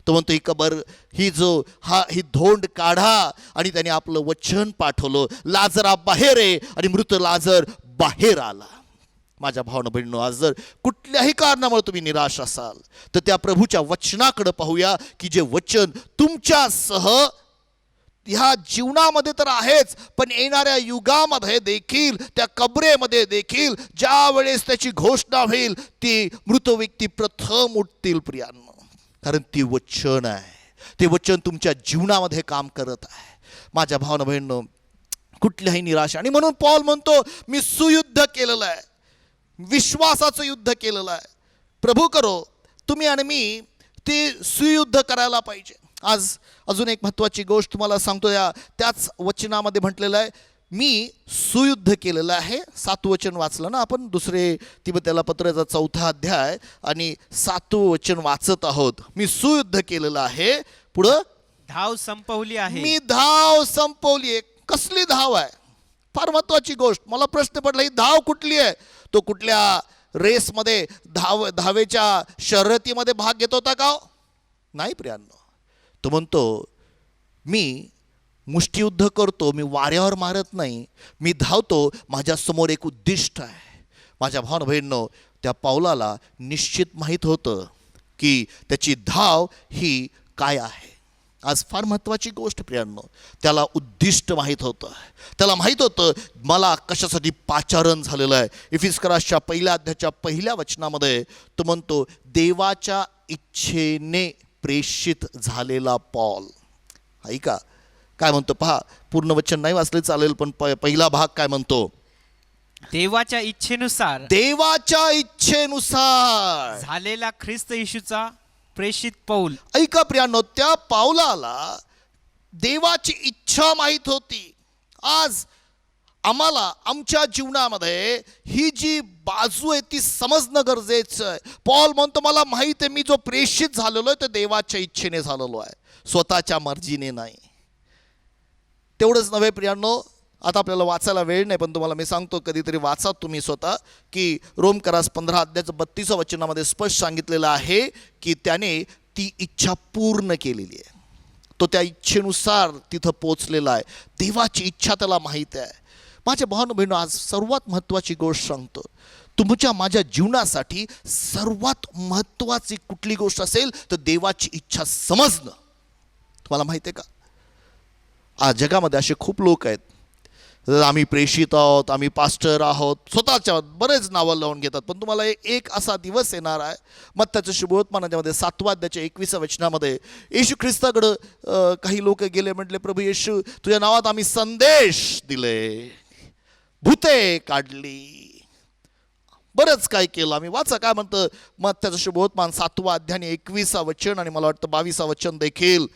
तो म्हणतो, ही कबर, ही धोंड काढा. आणि त्याने आपलं वचन पाठवलं, लाजरा बाहेर आहे, आणि मृत लाजर बाहेर आला. माझ्या भावना बहिणींनो, आज जर कुठल्याही कारणामुळे तुम्ही निराश असाल, तर त्या प्रभूच्या वचनाकडे पाहूया की जे वचन तुमच्यासह ह्या जीवनामध्ये तर आहेच, पण येणाऱ्या युगामध्ये देखील, त्या कबरेमध्ये देखील ज्या वेळेस त्याची घोषणा होईल, ती मृत व्यक्ती प्रथम उठतील प्रियांनो. कारण ती वचन आहे, ते वचन तुमच्या जीवनामध्ये काम करत आहे. माझ्या भावना बहिणींनो, कुठल्याही निराशा. आणि म्हणून पौल म्हणतो, मी सुयुद्ध केलेलं आहे, विश्वासाचं युद्ध केलेलं आहे. प्रभू करो, तुम्ही आणि मी ते सुयुद्ध करायला पाहिजे. आज अजून एक महत्त्वाची गोष्ट तुम्हाला सांगतो, त्याच वचनामध्ये म्हटलेलं आहे, मी सुयुद्ध केलेलं आहे. 7वं वचन वाचलं ना आपण, 2 तिमोथेला पत्राचा 4था अध्याय आणि 7वं वचन वाचत आहोत. मी सुयुद्ध केलेलं आहे. पुढं, धाव संपवली आहे. मी धाव संपवली आहे. कसली धाव आहे? फार महत्त्वाची गोष्ट. मला प्रश्न पडला, ही धाव कुठली आहे? तो कुठल्या रेसमध्ये, धावेच्या शर्यतीमध्ये भाग घेत होता का? नाही प्रियांनो. तो म्हणतो, मी मुष्टियुद्ध करतो, मी वाऱ्यावर मारत नाही, मी धावतो, माझ्यासमोर एक उद्दिष्ट आहे. माझ्या भावना बहिणींनो, त्या पाऊलाला निश्चित माहीत होतं की त्याची धाव ही काय आहे. आज फार महत्त्वाची गोष्ट प्रियांनो, त्याला उद्दिष्ट माहीत होतं. त्याला माहीत होतं मला कशासाठी पाचारण झालेलं आहे. इफिस्करासच्या 1 अध्यायाच्या 1 वचनामध्ये तो म्हणतो, देवाच्या इच्छेने प्रेषित झालेला पॉल. ऐका काय म्हणतो पहा, पूर्ण वचन नाही वाचले चालेल, पण पहिला भाग काय म्हणतो, देवाच्या इच्छेनुसार देवाच्या इच्छेनुसार झालेला ख्रिस्त येशूचा प्रेषित पौल. ऐका प्रियांनो, त्या पावलाला देवाची इच्छा माहीत होती. आज आम्हाला आमच्या जीवनामध्ये ही जी बाजू आहे ती समजणं गरजेचं आहे. पॉल म्हणतो मला माहीत आहे मी जो प्रेषित झालेलो आहे ते देवाच्या इच्छेने झालेलो आहे, स्वतःच्या मर्जीने नाही. तेवढंच नव्हे प्रियांनो, आता आपल्याला वाचायला वेळ नाही, पण तुम्हाला मी सांगतो कधीतरी वाचा तुम्ही स्वतः की रोमकरास 15 अध्यायाचं 32 वचनामध्ये स्पष्ट सांगितलेलं आहे की त्याने ती इच्छा पूर्ण केलेली आहे. तो त्या इच्छेनुसार तिथं पोचलेला आहे. देवाची इच्छा त्याला माहीत आहे. माझ्या भावांनो बहिणो, आज सर्वात महत्त्वाची गोष्ट सांगतो, तुमच्या माझ्या जीवनासाठी सर्वात महत्त्वाची कुठली गोष्ट असेल तर देवाची इच्छा समजणं. तुम्हाला माहिती आहे का, आज जगामध्ये असे खूप लोक आहेत, आम्ही प्रेषित आहोत, आम्ही पास्टर आहोत, स्वतःच्या बरेच नावं लावून घेतात. पण तुम्हाला एक असा दिवस येणार आहे, मग त्याच्या शुभवर्तमानाच्यामध्ये 7 अध्यायाच्या 21 वचनामध्ये येशू ख्रिस्ताकडं काही लोक गेले, म्हटले प्रभू येशू तुझ्या नावात आम्ही संदेश दिले, भूते काढली, बरंच काय केलं आम्ही. वाचा काय म्हणतं मग त्याचं शुभवर्तमान 7 अध्याय 21 वचन आणि मला वाटतं 22 वचन देखील.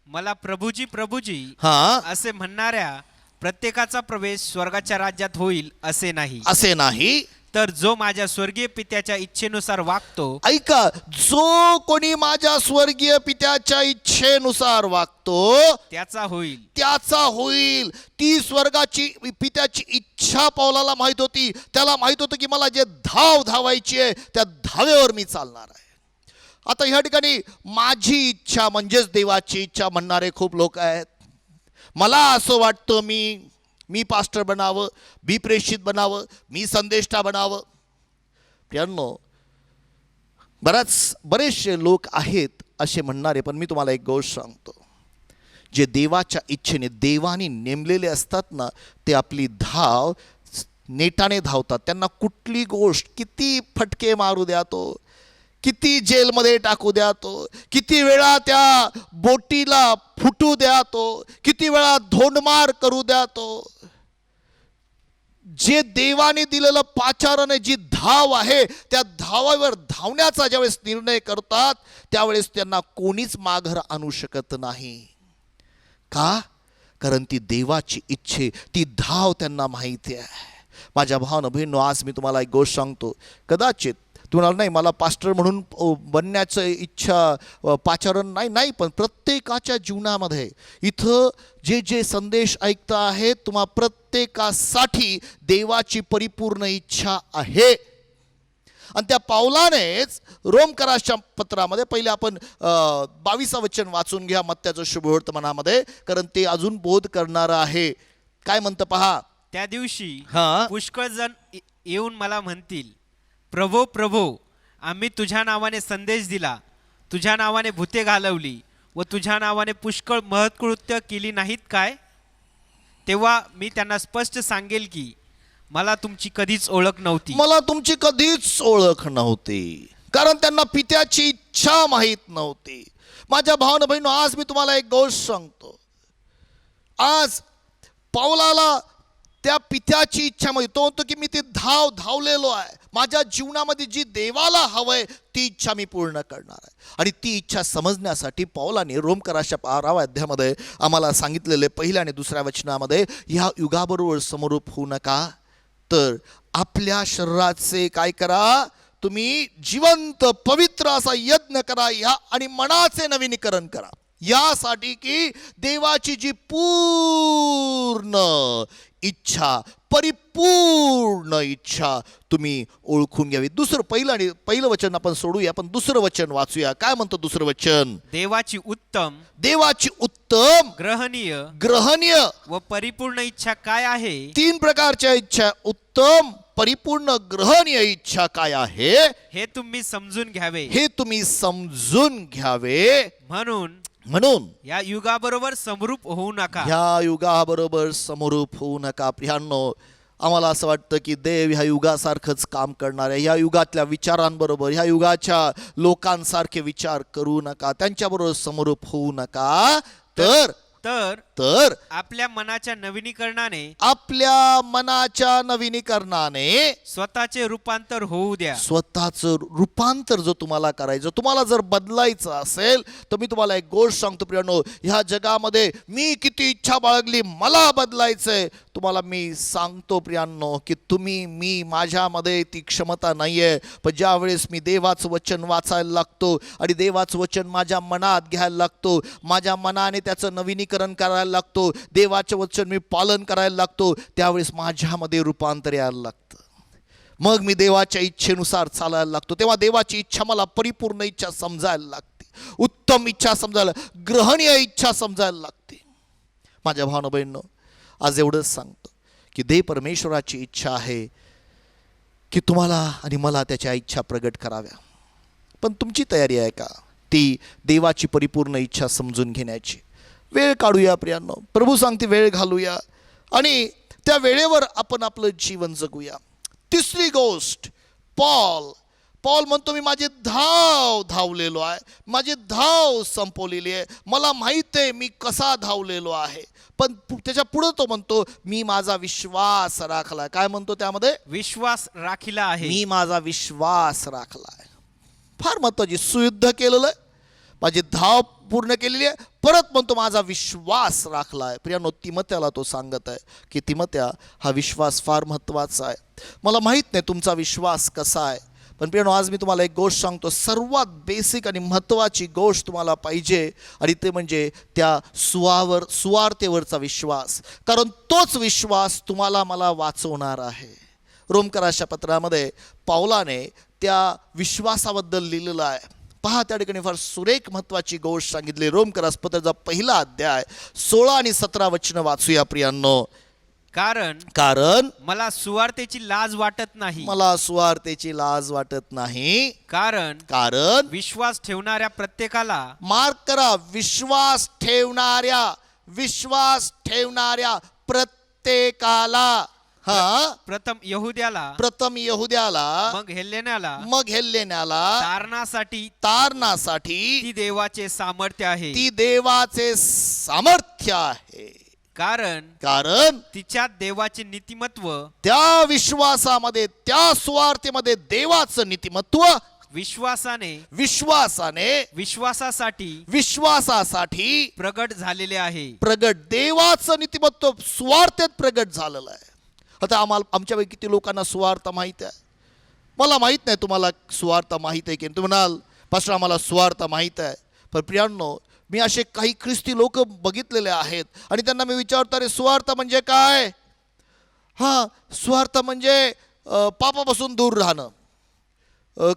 मला प्रभूजी प्रभूजी हा असे म्हणणाऱ्या प्रत्येकाचा प्रवेश स्वर्गाच्या राज्यात होईल असे नाही, असे नाही, तर जो माझ्या स्वर्गीय पित्याच्या इच्छेनुसार वागतो. ऐका, जो कोणी माझ्या स्वर्गीय पित्याच्या इच्छेनुसार वागतो त्याचा होईल. त्याचा होईल. ती स्वर्गाची पित्याची इच्छा पौलाला माहित होती. त्याला माहित होतं की मला जे धाव धावायची आहे त्या धावेवर मी चालणार आहे. आता ह्या ठिकाणी माझी इच्छा म्हणजेच देवाची इच्छा म्हणणारे खूप लोक आहेत. मला असं वाटतं मी पास्टर बनावं, मी प्रेषित बनावं, मी संदेष्टा बनावं. प्रियांनो, बरेचसे लोक आहेत असे म्हणणारे, पण मी तुम्हाला एक गोष्ट सांगतो, जे देवाच्या इच्छेने देवाने नेमलेले असतात ना, ते आपली धाव नेटाने धावतात. त्यांना कुठली गोष्ट किती फटके मारू द्या, तो किती जेलमध्ये टाकू द्या, तो किती वेळा त्या बोटीला फुटू द्या, तो किती वेळा धोंडमार करू द्या, तो जे देवाने दिलेलं पाचारण आहे, जी धाव आहे, त्या धावावर धावण्याचा ज्यावेळेस निर्णय करतात त्यावेळेस त्यांना कोणीच माघार आणू शकत नाही. का? कारण ती देवाची इच्छे, ती धाव त्यांना माहिती आहे. माझ्या भावानं बहिणींनो, आज मी तुम्हाला एक गोष्ट सांगतो, कदाचित तुम्हाला नाही मला पास्टर म्हणून बनण्याचं इच्छा पाचारण नाही, पण प्रत्येकाच्या जीवनामध्ये इथं जे संदेश ऐकता आहेत तुम्हा प्रत्येकासाठी देवाची परिपूर्ण इच्छा आहे. आणि त्या पावलानेच रोमकरासच्या पत्रामध्ये पहिले आपण 22 वचन वाचून घ्या मत्त्याचं शुभवर्तमानामध्ये, कारण ते अजून बोध करणारं आहे. काय म्हणतं पहा, त्या दिवशी हा. पुष्कळ जण येऊन मला म्हणतील, प्रभो प्रभो, आम्ही तुझ्या नावाने संदेश दिला, तुझ्या नावाने भूते घालवली व तुझ्या नावाने पुष्कळ महत्कृत्य केली नाहीत काय? तेव्हा मी त्यांना स्पष्ट सांगेल की मला तुमची कधीच ओळख नव्हती. मला तुमची कधीच ओळख नव्हती, कारण त्यांना पित्याची इच्छा माहीत नव्हती. माझ्या भावानं बहिणींनो, आज मी तुम्हाला एक गोष्ट सांगतो, आज पाऊलाला त्या पित्याची इच्छा माहिती, तो म्हणतो की मी ती धावलेलो आहे, माझ्या जीवनामध्ये जी देवाला हवंय ती इच्छा मी पूर्ण करणार आहे. आणि ती इच्छा समजण्यासाठी पौलाने रोमकरासच्या 12 अध्यायामध्ये आम्हाला सांगितलेले 1 आणि 2 वचनामध्ये, ह्या युगाबरोबर समरूप होऊ नका, तर आपल्या शरीराचे काय करा, तुम्ही जिवंत पवित्र असा यज्ञ करा ह्या आणि मनाचे नवीनीकरण करा, यासाठी की देवाची जी पूर्ण इच्छा, परिपूर्ण इच्छा तुम्ही ओळखून घ्यावी. पहिलं वचन आपण सोडूया, पण दुसरं वचन वाचूया. काय म्हणतं दुसरं वचन? देवाची उत्तम, देवाची उत्तम, ग्रहणीय व परिपूर्ण इच्छा काय आहे? 3 प्रकारच्या इच्छा. उत्तम, परिपूर्ण, ग्रहणीय इच्छा काय आहे हे तुम्ही समजून घ्यावे. हे तुम्ही समजून घ्यावे. म्हणून या युगाबरोबर समरूप होऊ नका. ह्या युगाबरोबर समरूप होऊ नका. प्रियांनो, आम्हाला असं वाटतं की देव ह्या युगासारखंच काम करणार आहे. ह्या युगातल्या विचारांबरोबर, ह्या युगाच्या लोकांसारखे विचार करू नका, त्यांच्याबरोबर समरूप होऊ नका. तर आपल्या मनाच्या नवीनीकरणाने स्वतःचे रूपांतर होऊ द्या. स्वतःचं रूपांतर जर तुम्हाला करायचं, तुम्हाला जर बदलायचं असेल, तर मी तुम्हाला एक गोष्ट सांगतो प्रियांनो, ह्या जगामध्ये मी किती इच्छा बाळगली, मला बदलायचंय, तुम्हाला मी सांगतो प्रियांनो की मी माझ्यामध्ये ती क्षमता नाहीये. पण ज्या वेळेस मी देवाचं वचन वाचायला लागतो आणि देवाचं वचन माझ्या मनात घ्यायला लागतो, माझ्या मनाने त्याचं नवीनीकरण करायला लागतो, देवाचं वचन मी पालन करायला लागतो, त्यावेळेस माझ्यामध्ये रूपांतर यायला लागतं. मग मी देवाच्या इच्छेनुसार चालायला लागतो. तेव्हा देवाची इच्छा मला परिपूर्ण इच्छा समजायला लागते, उत्तम इच्छा समजायला, ग्रहणीय इच्छा समजायला लागते. माझ्या भावना बहिणींनो, आज एवढंच सांगतो की देव परमेश्वराची इच्छा आहे की तुम्हाला आणि मला त्याच्या इच्छा प्रगट कराव्या. पण तुमची तयारी आहे का ती देवाची परिपूर्ण इच्छा समजून घेण्याची? वेळ काढूया प्रियांनो, प्रभू सांगते वेळ घालूया आणि त्या वेळेवर आपण आपलं जीवन जगूया. तिसरी गोष्ट, पॉल म्हणतो मी माझे धावलेलो आहे, माझे धाव संपवलेली आहे, मला माहित आहे मी कसा धावलेलो आहे. पण त्याच्या पुढे तो म्हणतो मी माझा विश्वास राखला. काय म्हणतो त्यामध्ये? विश्वास राखला आहे. मी माझा विश्वास राखला आहे. फार महत्वाची, सुयुद्ध केलेलं आहे, माझी धाव पूर्ण केलेली आहे, परत म्हणतो माझा विश्वास राखला आहे. प्रियांनो, तिमोथेला तो सांगत आहे की तिमोथ्या, हा विश्वास फार महत्त्वाचा आहे. मला माहीत नाही तुमचा विश्वास कसा आहे, पण प्रियांनो आज मी तुम्हाला एक गोष्ट सांगतो, सर्वात बेसिक आणि महत्त्वाची गोष्ट तुम्हाला पाहिजे आणि ते म्हणजे त्या सुवार्तेवरचा विश्वास. कारण तोच विश्वास तुम्हाला मला वाचवणार आहे. रोमकराच्या पत्रामध्ये पौलाने त्या विश्वासाबद्दल लिहिलेलं आहे. पहा, त्या ठिकाणी फार सुरेख महत्वाची गोष्ट सांगितली. रोमकरास पत्राचा 1 अध्याय 16 आणि 17 वचन वाचूया प्रियांनो. कारण मला सुवार्तेची लाज वाटत नाही. मला सुवार्तेची लाज वाटत नाही. कारण विश्वास ठेवणाऱ्या प्रत्येकाला, मार्क करा, विश्वास ठेवणाऱ्या प्रत्येकाला, प्रथम यहुद्याला, मग हेल्लेन्याला तारणासाठी ती देवाचे सामर्थ्य आहे. कारण तिच्यात देवाचे नीतिमत्व, त्या विश्वासामध्ये, त्या सुवार्तेमध्ये देवाचं नीतिमत्व विश्वासासाठी प्रगट झालेले आहे. देवाचं नीतिमत्व सुवार्तेत प्रगट झालेलं आहे. आता आमच्यापैकी किती लोकांना सुवार्ता माहित आहे? मला माहित नाही तुम्हाला सुवार्ता माहित आहे की? तुम्ही म्हणाल पास्टर आम्हाला सुवार्ता माहित आहे. पण प्रियांनो, मी असे काही ख्रिस्ती लोक बघितलेले आहेत आणि त्यांना मी विचारतो, अरे सुवार्ता म्हणजे काय? सुवार्ता म्हणजे पापापासून दूर राहणं.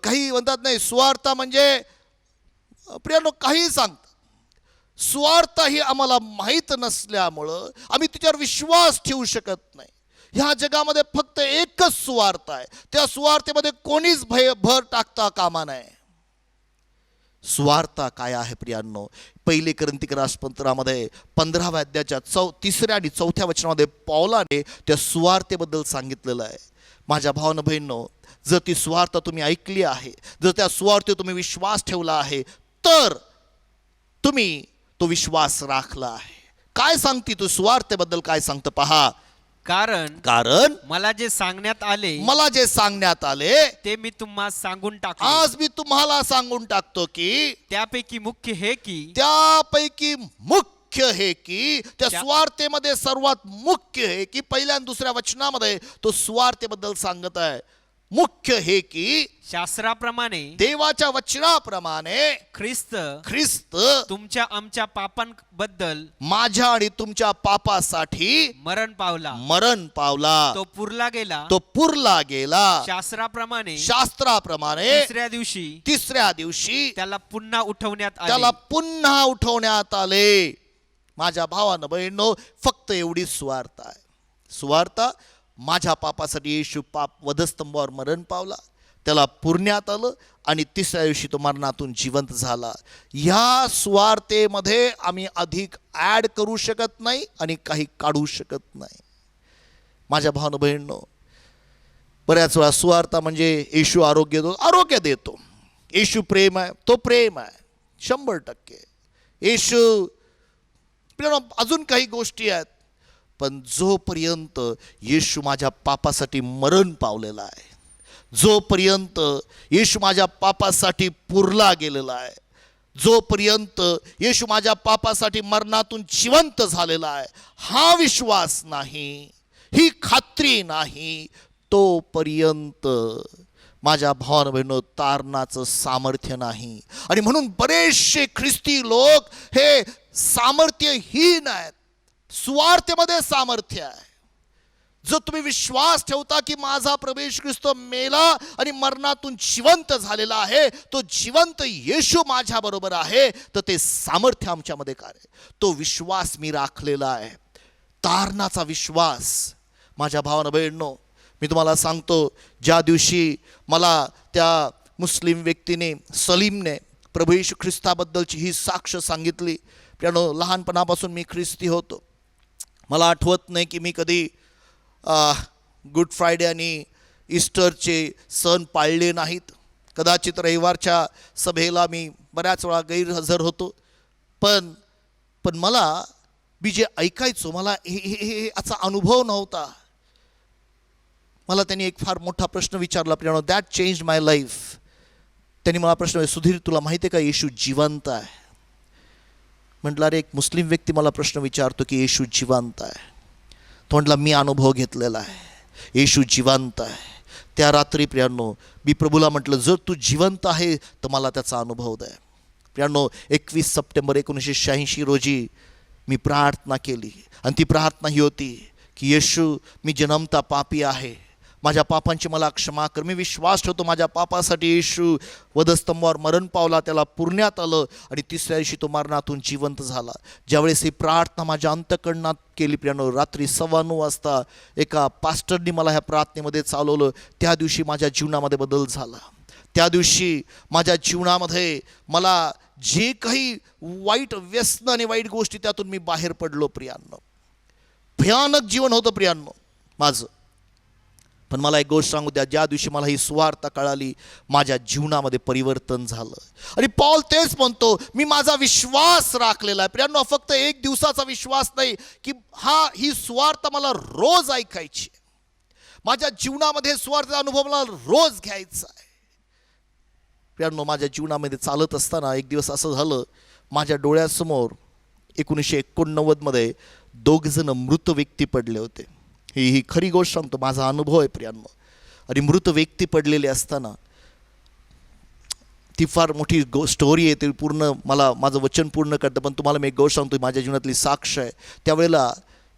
काही म्हणतात नाही सुवार्ता म्हणजे, प्रियांनो काही सांगतात. सुवार्ता ही आम्हाला माहीत नसल्यामुळं आम्ही तिच्यावर विश्वास ठेवू शकत नाही. ह्या जगामध्ये फक्त एकच सुवार्ता आहे, त्या सुवार्तेमध्ये कोणीच भर टाकता कामा नये. सुवार्ता काय आहे प्रियांनो? 1 कोरिन्थीय पत्रामध्ये 15व्या अध्यायाच्या 3 आणि 4 वचनामध्ये पौलाने त्या सुवार्तेबद्दल सांगितलेलं आहे. माझ्या भावना बहिणींनो, जर ती सुवार्ता तुम्ही ऐकली आहे, जर त्या सुवार्तेवर तुम्ही विश्वास ठेवला आहे, तर तुम्ही तो विश्वास राखला आहे. काय सांगते तू सुवार्तेबद्दल? काय सांगतं पहा. कारण मला जे सांगण्यात आले ते मी तुम्हाला सांगून टाकतो. आज मी तुम्हाला सांगून टाकतो की त्यापैकी मुख्य हे की त्या सुवार्तेमध्ये सर्वात मुख्य हे की 1 आणि 2 वचनामध्ये तो सुवार्तेबद्दल सांगत आहे. मुख्य हे की शास्त्राप्रमाणे देवाच्या वचनाप्रमाणे ख्रिस्त तुमच्या आमच्या पापांबद्दल माझ्या आणि तुमच्या पापासाठी मरण पावला, तो पुरला गेला शास्त्राप्रमाणे तिसऱ्या दिवशी त्याला पुन्हा उठवण्यात आले. माझ्या भावानं बहिणींनो, फक्त एवढी सुवार्ता आहे. सुवार्ता माझ्या पापासाठी येशू वधस्तंभावर मरण पावला, त्याला पुरण्यात आलं आणि तिसऱ्या दिवशी तो मरणातून जिवंत झाला. ह्या सुवार्तेमध्ये आम्ही अधिक ॲड करू शकत नाही आणि काही काढू शकत नाही. माझ्या भावानं बहिणींनो, बऱ्याच वेळा सुवार्ता म्हणजे येशू आरोग्य देतो, येशू प्रेम आहे, तो प्रेम आहे 100%. येशू अजून काही गोष्टी आहेत, पण जोपर्यंत येशू माझ्या पापासाठी मरण पावलेला आहे, जोपर्यंत येशू माझ्या पापासाठी पुरला गेलेला आहे, जोपर्यंत येशू माझ्या पापासाठी मरणातून जिवंत झालेला आहे, हा विश्वास नाही, ही खात्री नाही, तोपर्यंत माझ्या भावानं बहिणींनो तारणाचं सामर्थ्य नाही. आणि म्हणून बरेचसे ख्रिस्ती लोक हे सामर्थ्यहीन आहेत. सुवार्तेमध्ये सामर्थ्य आहे. जो तुम्ही विश्वास ठेवता की माझा प्रभू येशू ख्रिस्त मेला आणि मरणातून जिवंत झालेला आहे, तो जिवंत येशू माझ्या बरोबर आहे, तर ते सामर्थ्य आमच्यामध्ये काय आहे, तो विश्वास मी राखलेला आहे. तारणाचा विश्वास. माझ्या भावानं बहिणींनो, मी तुम्हाला सांगतो, ज्या दिवशी मला त्या मुस्लिम व्यक्तीने सलीमने प्रभू येशू ख्रिस्ताबद्दलची ही साक्ष सांगितली, प्रियानो, लहानपणापासून मी ख्रिस्ती होतो. मला आठवत नाही की मी कधी गुड फ्रायडे आणि ईस्टरचे सण पाळले नाहीत. कदाचित रविवारच्या सभेला मी बऱ्याच वेळा गैरहजर होतो, पण मला मी जे ऐकायचो, मला हे असा अनुभव नव्हता. मला त्यांनी एक फार मोठा प्रश्न विचारला, प्रियानो, दॅट चेंज माय लाईफ. त्यांनी मला प्रश्न, सुधीर तुला माहिती आहे का येशू जिवंत आहे? म्हटलं, अरे, एक मुस्लिम व्यक्ती मला प्रश्न विचारतो की येशू जिवंत आहे. तो म्हटला, मी अनुभव घेतलेला आहे, येशू जिवंत आहे. त्या रात्री प्रियांनो मी प्रभूला म्हटलं, जर तू जिवंत आहे तर मला त्याचा अनुभव द्या. प्रियांनो, 21 सप्टेंबर 1986 रोजी मी प्रार्थना केली आणि ती प्रार्थना ही होती की येशू, मी जन्मता पापी आहे, माझ्या पापांची मला क्षमा कर. मी विश्वास ठेवतो माझ्या पापासाठी येशू वधस्तंभावर मरण पावला, त्याला पुरण्यात आलं आणि तिसऱ्या दिवशी तो मरणातून जिवंत झाला. ज्यावेळेस ही प्रार्थना माझ्या अंतःकरणात केली प्रियानो, रात्री 9:15 वाजता एका पास्टरनी मला ह्या प्रार्थनेमध्ये चालवलं. त्या दिवशी माझ्या जीवनामध्ये बदल झाला. त्या दिवशी माझ्या जीवनामध्ये मला जे काही वाईट व्यसन आणि वाईट गोष्टी, त्यातून मी बाहेर पडलो प्रियांनो. भयानक जीवन होतं प्रियांनो माझं. पण मला एक गोष्ट सांगू द्या, ज्या दिवशी मला ही सुवार्ता कळाली, माझ्या जीवनामध्ये परिवर्तन झालं. आणि पौल तेच म्हणतो, मी माझा विश्वास राखलेला आहे. प्रियांनो, फक्त एक दिवसाचा विश्वास नाही की ही सुवार्ता मला रोज ऐकायची, माझ्या जीवनामध्ये सुवार्तेचा अनुभव मला रोज घ्यायचा आहे. प्रियांनो, माझ्या जीवनामध्ये चालत असताना एक दिवस असं झालं, माझ्या डोळ्यासमोर 1989 मध्ये 2 जण मृत व्यक्ती पडले होते. ही खरी गोष्ट सांगतो, माझा अनुभव आहे प्रियांनो. आणि मृत व्यक्ती पडलेले असताना ती फार मोठी स्टोरी आहे, ती पूर्ण मला माझं वचन पूर्ण करतं, पण तुम्हाला मी एक गोष्ट सांगतो, माझ्या जीवनातली साक्ष आहे. त्यावेळेला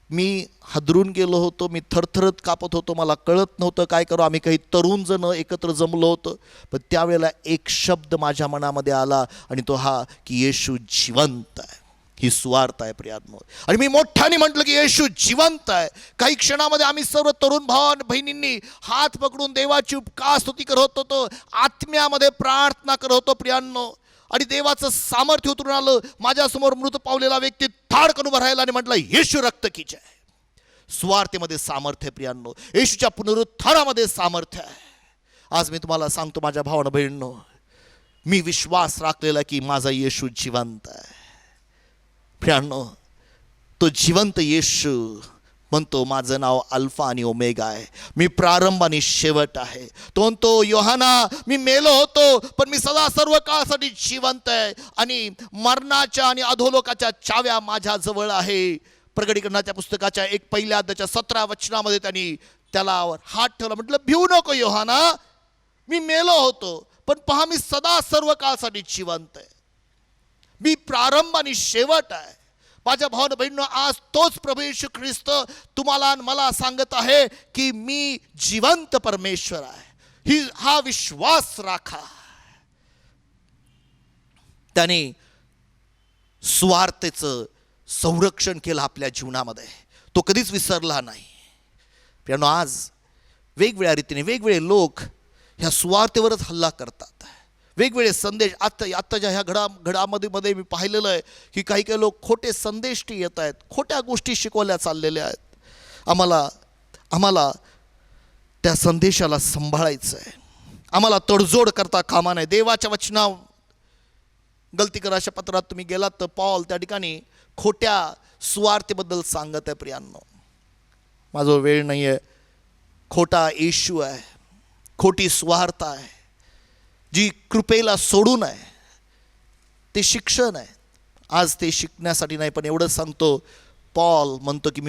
मी हादरून गेलो होतो, मी थरथरत कापत होतो, मला कळत नव्हतं काय करू. आम्ही काही तरुण जण एकत्र जमलो होतो, पण त्यावेळेला एक शब्द माझ्या मनामध्ये आला आणि तो हा की येशू जिवंत आहे. ही सुवार्ता आहे प्रियांनो. आणि मी मोठ्याने म्हटलं की येशू जिवंत आहे. काही क्षणामध्ये आम्ही सर्व तरुण भाव बहिणींनी हात पकडून देवाची उपकार स्तुती करत होतो, आत्म्यामध्ये प्रार्थना करत होतो प्रियांनो. आणि देवाचं सामर्थ्य उतरून आलं. माझ्यासमोर मृत पावलेला व्यक्ती थाडकन उभा राहिला आणि म्हटलं, येशू रक्त की जय. सुवार्तेमध्ये सामर्थ्य आहे प्रियांनो, येशूच्या पुनरुत्थानामध्ये सामर्थ्य आहे. आज मी तुम्हाला सांगतो माझ्या भावानं बहिणींनो, मी विश्वास राखलेला की माझा येशू जिवंत आहे. प्रियांनो, तो जिवंत येशू म्हणतो, माझं नाव अल्फा आणि ओमेगा आहे, मी प्रारंभ आणि शेवट आहे. तो म्हणतो, योहाना, मी मेलो होतो पण मी सदा सर्व काळासाठी जिवंत आहे आणि मरणाच्या आणि अधोलोकाच्या चाव्या माझ्या जवळ आहे. प्रकटीकरणाच्या पुस्तकाच्या 1 पहिल्या अध्यायाच्या 17 वचनामध्ये त्यांनी त्याला हात ठेवला. म्हटलं भिवू नको योहाना, मी मेलो होतो, पण पहा मी सदा सर्व काळासाठी जिवंत आहे. मी प्रारंभ आणि शेवट आहे. माझ्या भावानं बहिणींनो, आज तोच प्रभू येशू ख्रिस्त तुम्हाला आणि मला सांगत आहे की मी जिवंत परमेश्वर आहे. हा विश्वास राखा. त्याने सुवार्तेचं संरक्षण केलं आपल्या जीवनामध्ये, तो कधीच विसरला नाही. प्रियानो, आज वेगवेगळ्या रीतीने वेगवेगळे लोक ह्या सुवार्तेवरच हल्ला करतात. वेगवेगळे संदेश आत्ताच्या ह्या घडामध्ये मी पाहिलेलं आहे की काही काही लोक खोटे संदेश येत आहेत, खोट्या गोष्टी शिकवल्या चाललेल्या आहेत. आम्हाला त्या संदेशाला सांभाळायचं आहे. आम्हाला तडजोड करता कामा नाही. देवाच्या वचना गलती कराच्या पत्रात तुम्ही गेलात तर पॉल त्या ठिकाणी खोट्या सुवार्तेबद्दल सांगत आहे. प्रियांनो, माझा वेळ नाही आहे. खोटा येशू आहे, खोटी सुवार्थ आहे, जी कृपेला सोडून आहे. ते शिक्षण आहे. आज ते शिकण्यासाठी नाही, पण एवढंच सांगतो, पॉल म्हणतो की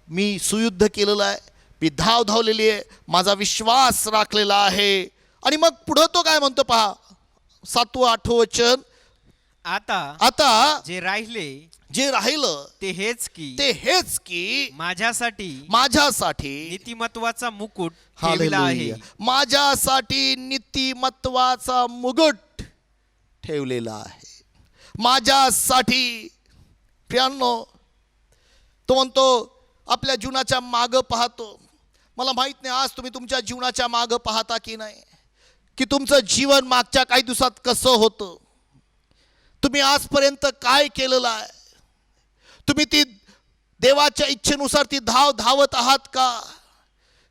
मी सुयुद्ध केलेलं आहे, मी धाव धावलेली आहे, माझा विश्वास राखलेला आहे. आणि मग पुढं तो काय म्हणतो पहा, 7व 8व वचन, आता जे राहिलं ते हेच की माझ्यासाठी नीतिमत्वाचा मुकुट ठेवला आहे. हालेलुया, माझ्यासाठी नीतिमत्वाचा मुकुट ठेवलेला आहे. माझ्यासाठी. प्रियांनो, तो म्हणतो आपल्या जीवनाच्या मागं पाहतो. मला माहित नाही आज तुम्ही तुमच्या जीवनाच्या मागं पाहता की नाही, की तुमचं जीवन मागच्या काही दिवसात कसं होतं, तुम्ही आजपर्यंत काय केलेलं आहे, तुम्ही ती देवाच्या इच्छेनुसार ती धावत आहात का?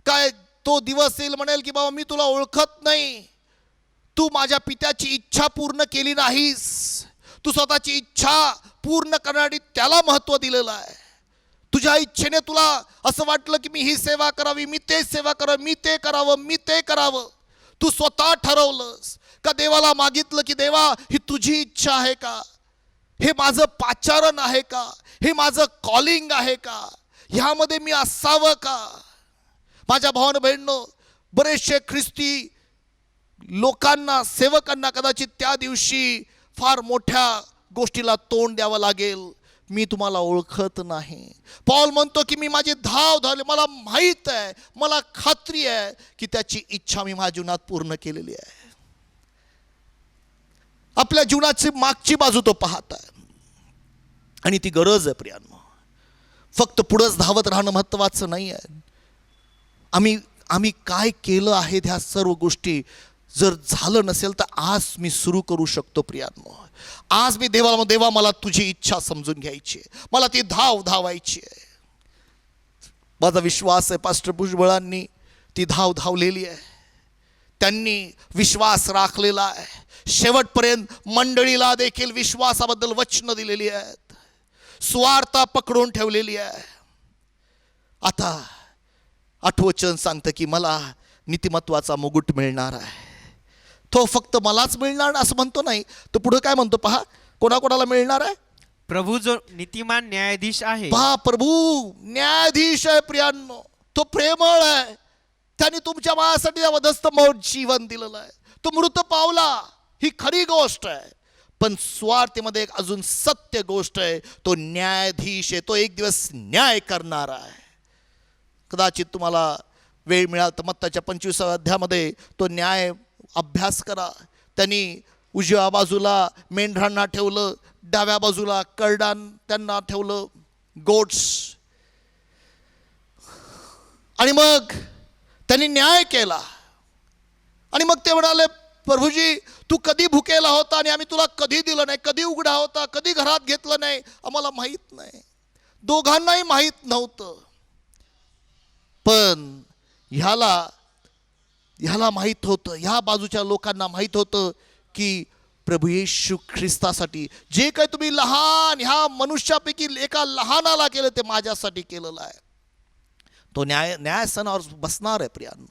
काय तो दिवस येईल म्हणेल की बाबा मी तुला ओळखत नाही, तू माझ्या पित्याची इच्छा पूर्ण केली नाहीस, तू स्वतःची इच्छा पूर्ण करण्यासाठी त्याला महत्त्व दिलेलं आहे. तुझ्या इच्छेने तुला असं वाटलं की मी ही सेवा करावी, मी ते सेवा करावी, मी ते करावं, मी ते करावं. तू स्वतः ठरवलंस का? देवाला मागितलं की देवा ही तुझी इच्छा आहे का? हे माझं पाचारण आहे का? हे माझं कॉलिंग आहे का? ह्यामध्ये मी असावं का? माझ्या भावानं बहिणींनो, बरेचसे ख्रिस्ती लोकांना, सेवकांना कदाचित त्या दिवशी फार मोठ्या गोष्टीला तोंड द्यावं लागेल, मी तुम्हाला ओळखत नाही. पॉल म्हणतो की मी माझी धाव धावली, मला माहीत आहे, मला खात्री आहे की त्याची इच्छा मी माझ्या जीवनात पूर्ण केलेली आहे. आपल्या जीवनाची मागची बाजू तो पाहत आहे आणि ती गरज आहे. प्रियांनो, फक्त पुढंच धावत राहणं महत्त्वाचं नाही आहे. आम्ही काय केलं आहे ह्या सर्व गोष्टी जर झालं नसेल तर आज मी सुरू करू शकतो. प्रियांनो, आज मी देवा मला तुझी इच्छा समजून घ्यायची आहे, मला ती धावायची आहे. माझा विश्वास आहे पास्टर भुजबळांनी ती धावलेली आहे, त्यांनी विश्वास राखलेला आहे. शेवटपर्यंत मंडळीला देखील विश्वासाबद्दल वचनं दिलेली आहेत, सुवार्ता पकडून ठेवलेली आहे. आता 8वं वचन सांगतं की मला नीतिमत्वाचा मुकुट मिळणार आहे. तो फक्त मलाच मिळणार असं म्हणतो नाही, तो पुढे काय म्हणतो पहा, कोणाकोणाला मिळणार आहे? प्रभू जो नीतिमान न्यायाधीश आहे. पहा, प्रभू न्यायाधीश आहे. प्रियांनो, तो प्रेमळ आहे. त्याने तुमच्या माझ्यासाठी वधस्त मौत जीवन दिलेलं आहे. तो मृत पावला, ही खरी गोष्ट आहे. पण स्वार्थीमध्ये एक अजून सत्य गोष्ट आहे, तो न्यायाधीश आहे. तो एक दिवस न्याय करणार आहे. कदाचित तुम्हाला वेळ मिळाला तर मत्ताच्या 25व्या अध्यायामध्ये तो न्याय अभ्यास करा. त्यांनी उजव्या बाजूला मेंढरांना ठेवलं, डाव्या बाजूला त्यांना ठेवलं, गोट्स. आणि मग त्यांनी न्याय केला. आणि मग ते म्हणाले, प्रभूजी तू कधी भुकेला होता आणि आम्ही तुला कधी दिलं नाही, कधी उघडा होता, कधी घरात घेतलं नाही, आम्हाला माहीत नाही. दोघांनाही माहीत नव्हतं. पण ह्याला माहीत होतं, ह्या बाजूच्या लोकांना माहीत होतं की प्रभू येशू ख्रिस्तासाठी जे काही तुम्ही लहान ह्या मनुष्यापैकी एका लहानाला केलं ते माझ्यासाठी केलेलं आहे. तो न्यायसनावर बसणार आहे. प्रियांनो,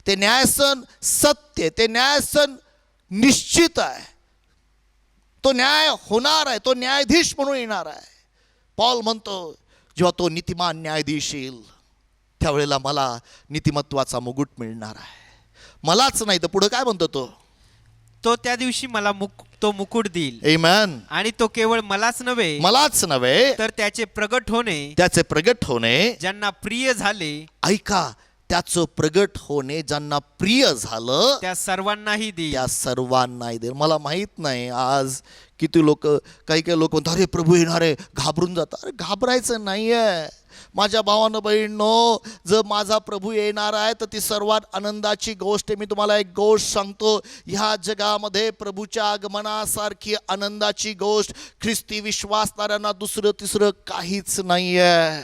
ते न्यायसन सत्य, ते न्यायसन निश्चित आहे. तो न्याय होणार आहे, तो न्यायाधीश म्हणून येणार आहे. पॉल म्हणतो जेव्हा तो नीतिमान न्यायाधीश येईल त्यावेळेला मला नीतिमत्वाचा मुकुट मिळणार आहे. मलाच नाही तर पुढे काय म्हणतो तो त्या दिवशी मला तो मुकुट देईल. आमेन. आणि तो केवळ मलाच नव्हे मलाच नव्हे तर त्याचे प्रगट होणे त्याचे प्रगट होणे, ज्यांना प्रिय झाले ऐका, त्याचं प्रगट होणे ज्यांना प्रिय झालं त्या सर्वांनाही देईल. त्या सर्वांनाही दे. मला माहित नाही आज किती लोक, काही काही लोक म्हणतात अरे प्रभू येणार आहे, घाबरून जातात. अरे घाबरायचं नाहीये माझ्या भावानं बहिणींनो. जर माझा प्रभू येणार आहे तर ती सर्वात आनंदाची गोष्ट आहे. मी तुम्हाला एक गोष्ट सांगतो, ह्या जगामध्ये प्रभूच्या आगमनासारखी आनंदाची गोष्ट ख्रिस्ती विश्वासणाऱ्यांना दुसरं तिसरं काहीच नाहीये.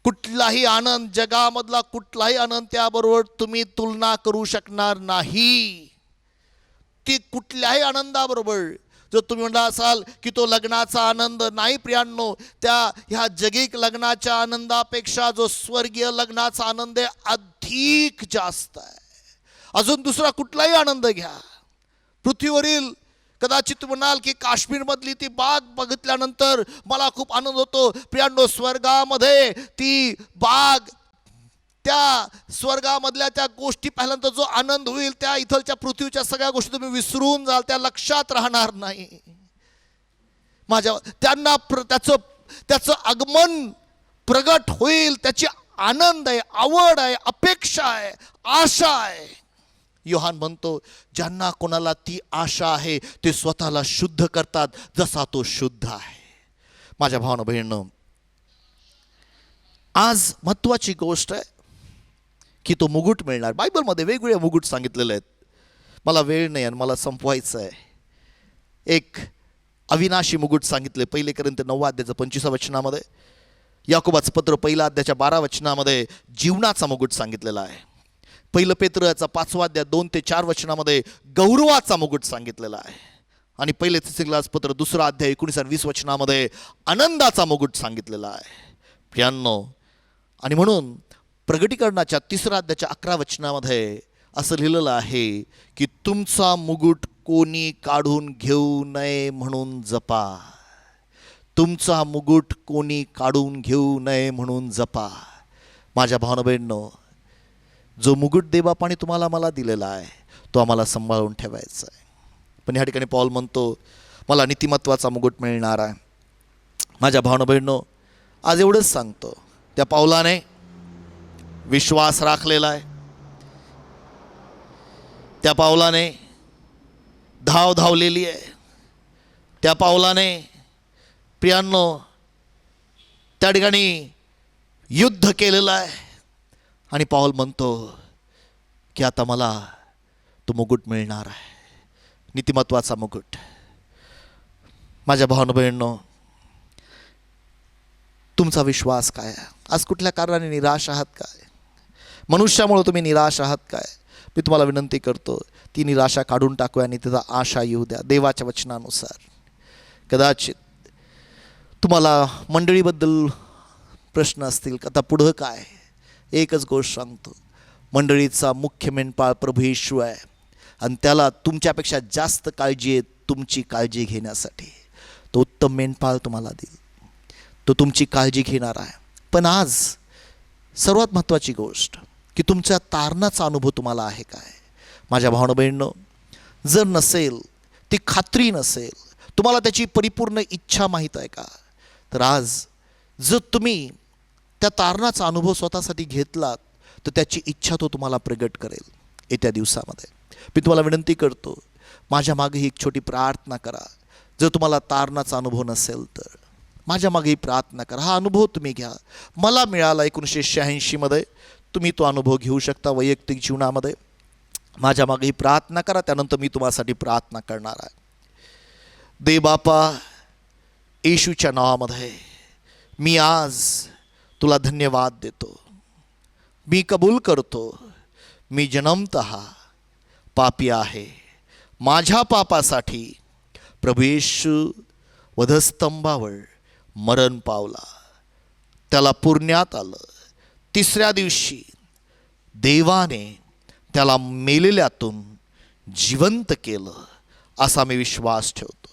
कुठलाही आनंद, जगामधला कुठलाही आनंद त्याबरोबर तुम्ही तुलना करू शकणार नाही. ती कुठल्याही आनंदाबरोबर. जर तुम्ही म्हणला असाल की तो लग्नाचा आनंद, नाही प्रियांनो, ह्या जगिक लग्नाच्या आनंदापेक्षा जो स्वर्गीय लग्नाचा आनंद आहे अधिक जास्त आहे. अजून दुसरा कुठलाही आनंद घ्या पृथ्वीवरील. कदाचित तुम्ही म्हणाल की काश्मीरमधली ती बाग बघितल्यानंतर मला खूप आनंद होतो. प्रियांनो, स्वर्गामध्ये ती बाग, त्या स्वर्गामधल्या त्या गोष्टी पाहिल्यानंतर जो आनंद होईल त्या इथलच्या पृथ्वीच्या सगळ्या गोष्टी तुम्ही विसरून जाल, त्या लक्षात राहणार नाही. त्यांना त्याचं आगमन प्रगट होईल, त्याची आनंद आहे, आवड आहे, अपेक्षा आहे, आशा आहे. योहान म्हणतो ज्यांना कोणाला ती आशा आहे ते स्वतःला शुद्ध करतात जसा तो शुद्ध आहे. माझ्या भावानं बहिणींनो, आज महत्वाची गोष्ट आहे की तो मुकुट मिळणार. बायबलमध्ये वेगवेगळे मुकुट सांगितलेले आहेत. मला वेळ नाही आणि मला संपवायचं आहे. एक अविनाशी मुकुट सांगितले 1 कोरिंथी 9 अध्यायाच्या 25 वचनामध्ये. याकोबाचं पत्र 1 अध्यायाच्या 12 वचनामध्ये जीवनाचा मुकुट सांगितलेला आहे. 1 पेत्रचा 5 अध्याय 2 ते 4 वचनामध्ये गौरवाचा मुकुट सांगितलेला आहे. आणि 1 थिस्सलुनिकैचं पत्र 2 अध्याय 19 आणि 20 वचनामध्ये आनंदाचा मुकुट सांगितलेला आहे. प्रियांनो, आणि म्हणून प्रगटीकरणाच्या 3 अध्यायाच्या 11 वचनामध्ये असं लिहिलेलं आहे की तुमचा मुकुट कोणी काढून घेऊ नये म्हणून जपा. तुमचा मुकुट कोणी काढून घेऊ नये म्हणून जपा. माझ्या भावना बहिणींनो, जो मुकुट देवबापाने तुम्हाला मला दिलेला आहे तो आम्हाला सांभाळून ठेवायचा आहे. पण ह्या ठिकाणी पौल म्हणतो मला नीतिमत्वाचा मुकुट मिळणार आहे. माझ्या भावना बहिणींनो, आज एवढंच सांगतो, त्या पौलाने विश्वास राखलेला आहे. त्या पावलाने धाव धावलेली आहे. त्या पावलाने प्रियांनो त्या ठिकाणी युद्ध केलेलं आहे. आणि पाऊल म्हणतो की आता मला तो मुकुट मिळणार आहे, नीतिमत्वाचा मुकुट. माझ्या भावांनो बहिणींनो, तुमचा विश्वास काय आहे? आज कुठल्या कारणाने निराश आहात काय? मनुष्यामुळे तुम्ही निराश आहात काय? मी तुम्हाला विनंती करतो, ती निराशा काढून टाकूया आणि त्याचा आशा येऊ द्या देवाच्या वचनानुसार. कदाचित तुम्हाला मंडळीबद्दल प्रश्न असतील, आता पुढं काय? एकच गोष्ट सांगतो, मंडळीचा मुख्य मेंढपाळ प्रभू येशू आहे आणि त्याला तुमच्यापेक्षा जास्त काळजी आहे तुमची काळजी घेण्यासाठी. तो उत्तम मेंढपाळ तुम्हाला देईल, तो तुमची काळजी घेणार आहे. पण आज सर्वात महत्त्वाची गोष्ट की तुमच्या तारणाचा अनुभव तुम्हाला आहे काय? माझ्या भावना बहिणींनो, जर नसेल, ती खात्री नसेल, तुम्हाला त्याची परिपूर्ण इच्छा माहीत आहे का, तर आज जर तुम्ही त्या तारणाचा अनुभव स्वतःसाठी घेतलात तर त्याची इच्छा तो तुम्हाला प्रगट करेल येत्या दिवसामध्ये. मी तुम्हाला विनंती करतो, माझ्या मागे ही एक छोटी प्रार्थना करा. जर तुम्हाला तारणाचा अनुभव नसेल तर माझ्या मागे ही प्रार्थना करा. हा अनुभव तुम्ही घ्या. मला मिळाला 1986मध्ये, तुम्ही तो अनुभव घेऊ शकता वैयक्तिक जीवनामध्ये. माझ्या मागे ही प्रार्थना करा, त्यानंतर मी तुम्हासाठी प्रार्थना करणार आहे. दे बापा, येशूच्या नावामध्ये मी आज तुला धन्यवाद देतो. मी कबूल करतो, मी जन्मतः पापी आहे. माझ्या पापासाठी प्रभू येशू वधस्तंभावर मरण पावला, त्याला पुरण्यात आलं. तिसऱ्या दिवशी देवाने त्याला मेलेल्यातून जिवंत केलं असा मी विश्वास ठेवतो.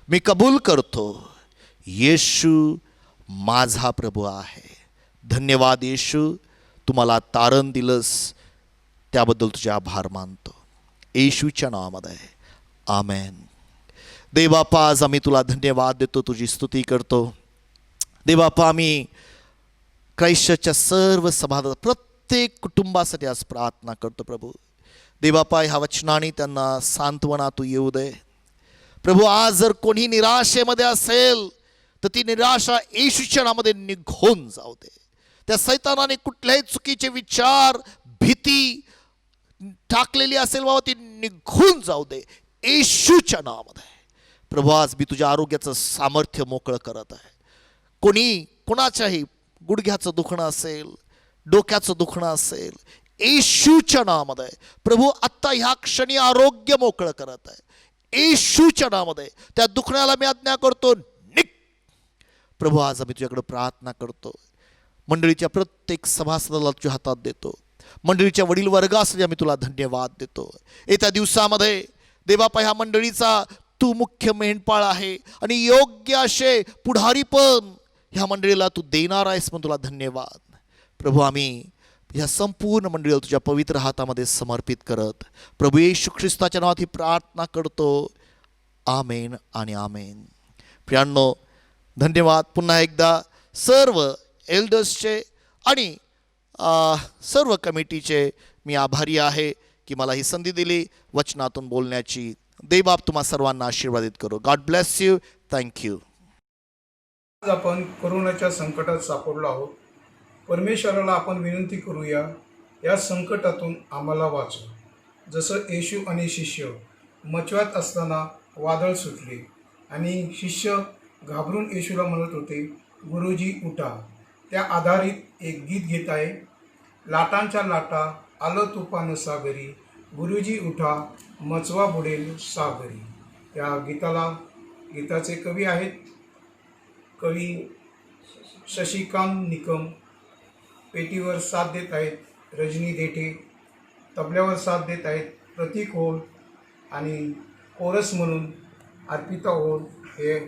मी कबूल करतो, येशू माझा प्रभू आहे. धन्यवाद येशू, तुम्हाला तारण दिलंस त्याबद्दल तुझे आभार मानतो. येशूच्या नावामध्ये आमेन. देवबापा, आज आम्ही तुला धन्यवाद देतो, तुझी स्तुती करतो. देवबापा, आम्ही ख्राइस्टच्या सर्व सभासद प्रत्येक कुटुंबासाठी आज प्रार्थना करतो. प्रभू देवबापा, ह्या वचनाने त्यांना सांत्वना तू येऊ दे. प्रभू, आज जर कोणी निराशेमध्ये असेल तर ती निराशा येशूच्या नावामध्ये निघून जाऊ दे. त्या सैतानाने कुठल्याही चुकीचे विचार, भीती टाकलेली असेल बाबा, ती निघून जाऊ दे येशूच्या नावामध्ये. प्रभू, आज मी तुझ्या आरोग्याचं सामर्थ्य मोकळं करत आहे. कोणाच्याही गुडघ्याचं दुखणं असेल, डोक्याचं दुखणं असेल, येशूच्या नावामध्ये प्रभू आत्ता ह्या क्षणी आरोग्य मोकळं करत आहे. येशूच्या नावामध्ये त्या दुखण्याला मी आज्ञा करतो, निघ. प्रभू, आज आम्ही तुझ्याकडे प्रार्थना करतो. मंडळीच्या प्रत्येक सभासदाला तुझ्या हातात देतो. मंडळीच्या वडील वर्गासाठी आम्ही तुला धन्यवाद देतो. येत्या दिवसामध्ये देवबापा, ह्या मंडळीचा तू मुख्य मेंढपाळ आहे आणि योग्य असे पुढारी पण ह्या मंडळीला तू देणार आहेस म्हणून तुला धन्यवाद. प्रभू, आम्ही ह्या संपूर्ण मंडळीला तुझ्या पवित्र हातामध्ये समर्पित करत प्रभू येशू ख्रिस्ताच्या नावात ही प्रार्थना करतो. आमेन आणि आमेन. प्रियांनो, धन्यवाद पुन्हा एकदा सर्व एल्डर्सचे आणि सर्व कमिटीचे मी आभारी आहे की मला ही संधी दिली वचनातून बोलण्याची. देवबाप तुम्हा सर्वांना आशीर्वादित करो. God bless you. थँक्यू. आज आपण कोरोनाच्या संकटात सापडलो आहोत. परमेश्वराला आपण विनंती करूया, या संकटातून आम्हाला वाचव. जसं येशू आणि शिष्य मचव्यात असताना वादळ सुटले आणि शिष्य घाबरून येशूला म्हणत होते, गुरुजी उठा. त्या आधारित एक गीत घेत आहे. लाटांच्या लाटा आलं तुफान सागरी, गुरुजी उठा मचवा बुडेल सागरी. या गीताचे कवी आहेत कवी शशिकांत निकम. पेटीवर साथ देत आहेत रजनी देठे. तबल्यावर साथ देत आहेत प्रतीक ओळ आणि कोरस म्हणून अर्पिता ओळ हे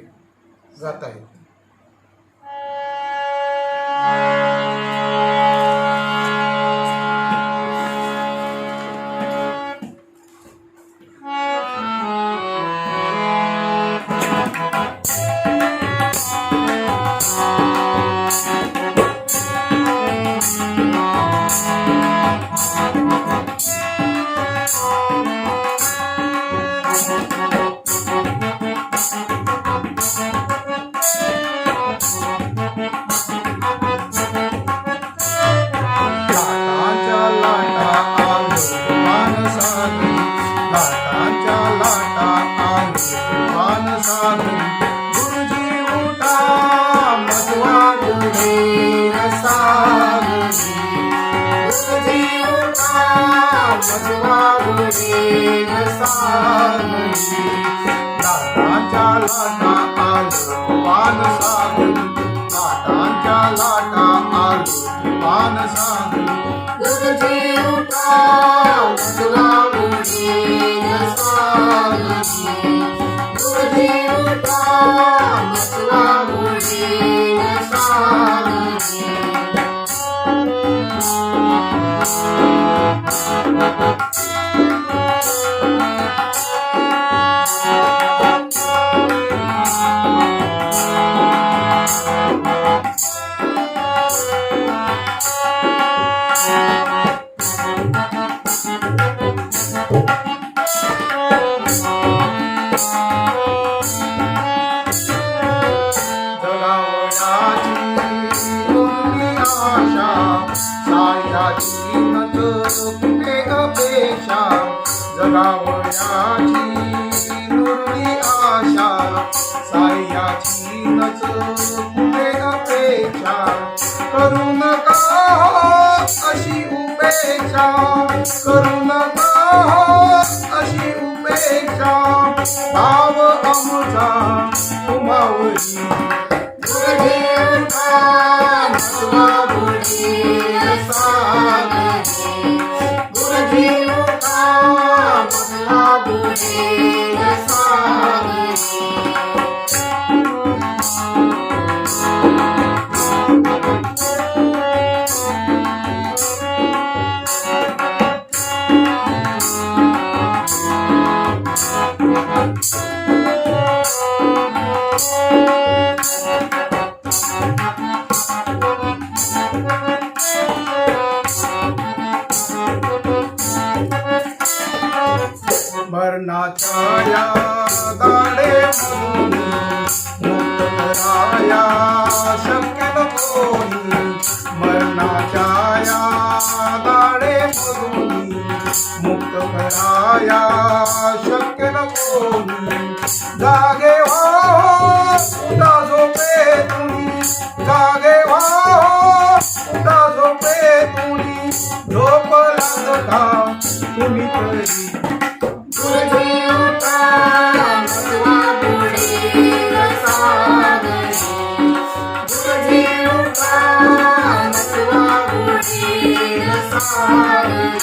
जात आहेत. जीवनाच्या या दाढेमधून मुक्त कराया शक्य नको जागे व्हा उठा झोपेतून जागे व्हा उठा झोपेतून झोप लागता तुम्ही तरी गुरुजी उठा मसवा बुडील सागरी गुरुजी उठा मसवा बुडील सागरी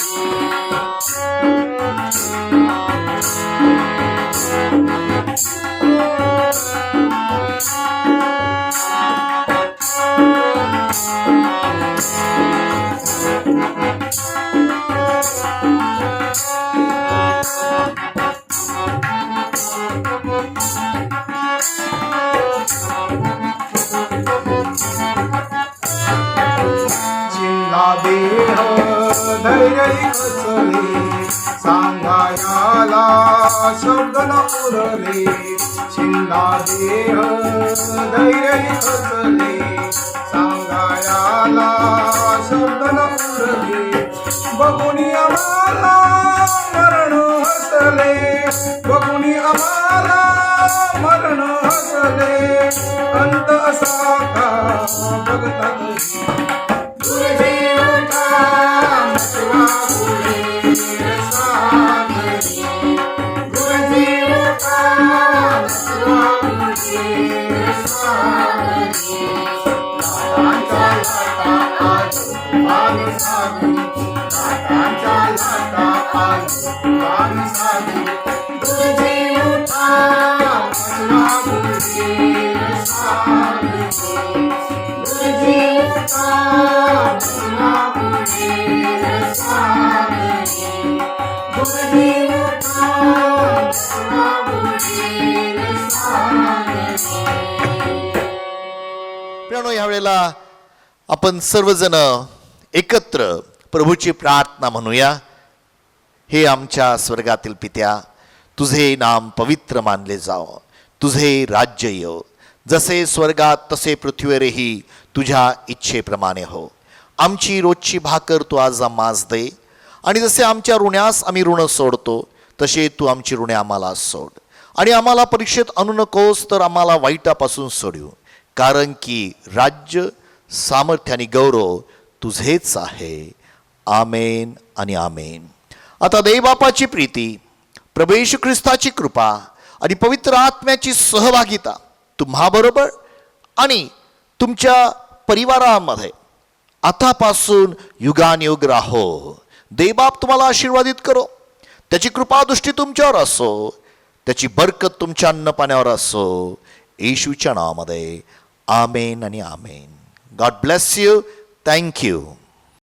चिल्ला देह धैर्य खचले सांगायाला शब्द न उरले चिल्ला देह धैर्य खचले सांगायाला शब्द न उरले बघुनी आम्हाला मरण हसले बघुनी आम्हाला मरण हसले अंत असा का बघतात गुरुजी उठा मसवा बुडील सागरी गुरुजी उठा मसवा बुडील सागरी नातांच्या लाटा आज पाणी सागरी नातांच्या लाटा आज पाणी सागरी गुरुजी उठा मसवा बुडील सागरी गुरुजी उठा मसवा बुडील सागरी गुरुजी उठा मसवा बुडील सागरी प्रियानो, यावेळेला आपण सर्वजण एकत्र प्रभूची प्रार्थना म्हणूया. हे आमच्या स्वर्गातील पित्या, तुझे नाम पवित्र मानले जाव, तुझे राज्य येव, जसे स्वर्गात तसे पृथ्वीवरही तुझ्या इच्छेप्रमाणे हो. आमची रोजची भाकर तू आज आम्हास दे, आणि जसे आमच्या ऋण्यास आम्ही ऋण सोडतो तसे तू आमची ऋणे आम्हाला सोड, आणि आम्हाला परीक्षेत आणू नकोस तर आम्हाला वाईटापासून सोडू, कारण की राज्य, सामर्थ्य आणि गौरव तुझेच आहे. आमेन आणि आमेन. आता देवबापाची प्रीती, प्रभू येशू ख्रिस्ताची कृपा आणि पवित्र आत्म्याची सहभागिता तुम्हाबरोबर आणि तुमच्या परिवारामध्ये आतापासून युगानयुग राहो. देवबाप तुम्हाला आशीर्वादित करो, त्याची कृपा दृष्टी तुमच्यावर असो, त्याची बरकत तुमच्या अन्न पाण्यावर असो, येशूच्या नावामध्ये आमेन आणि amen. God bless you. Thank you.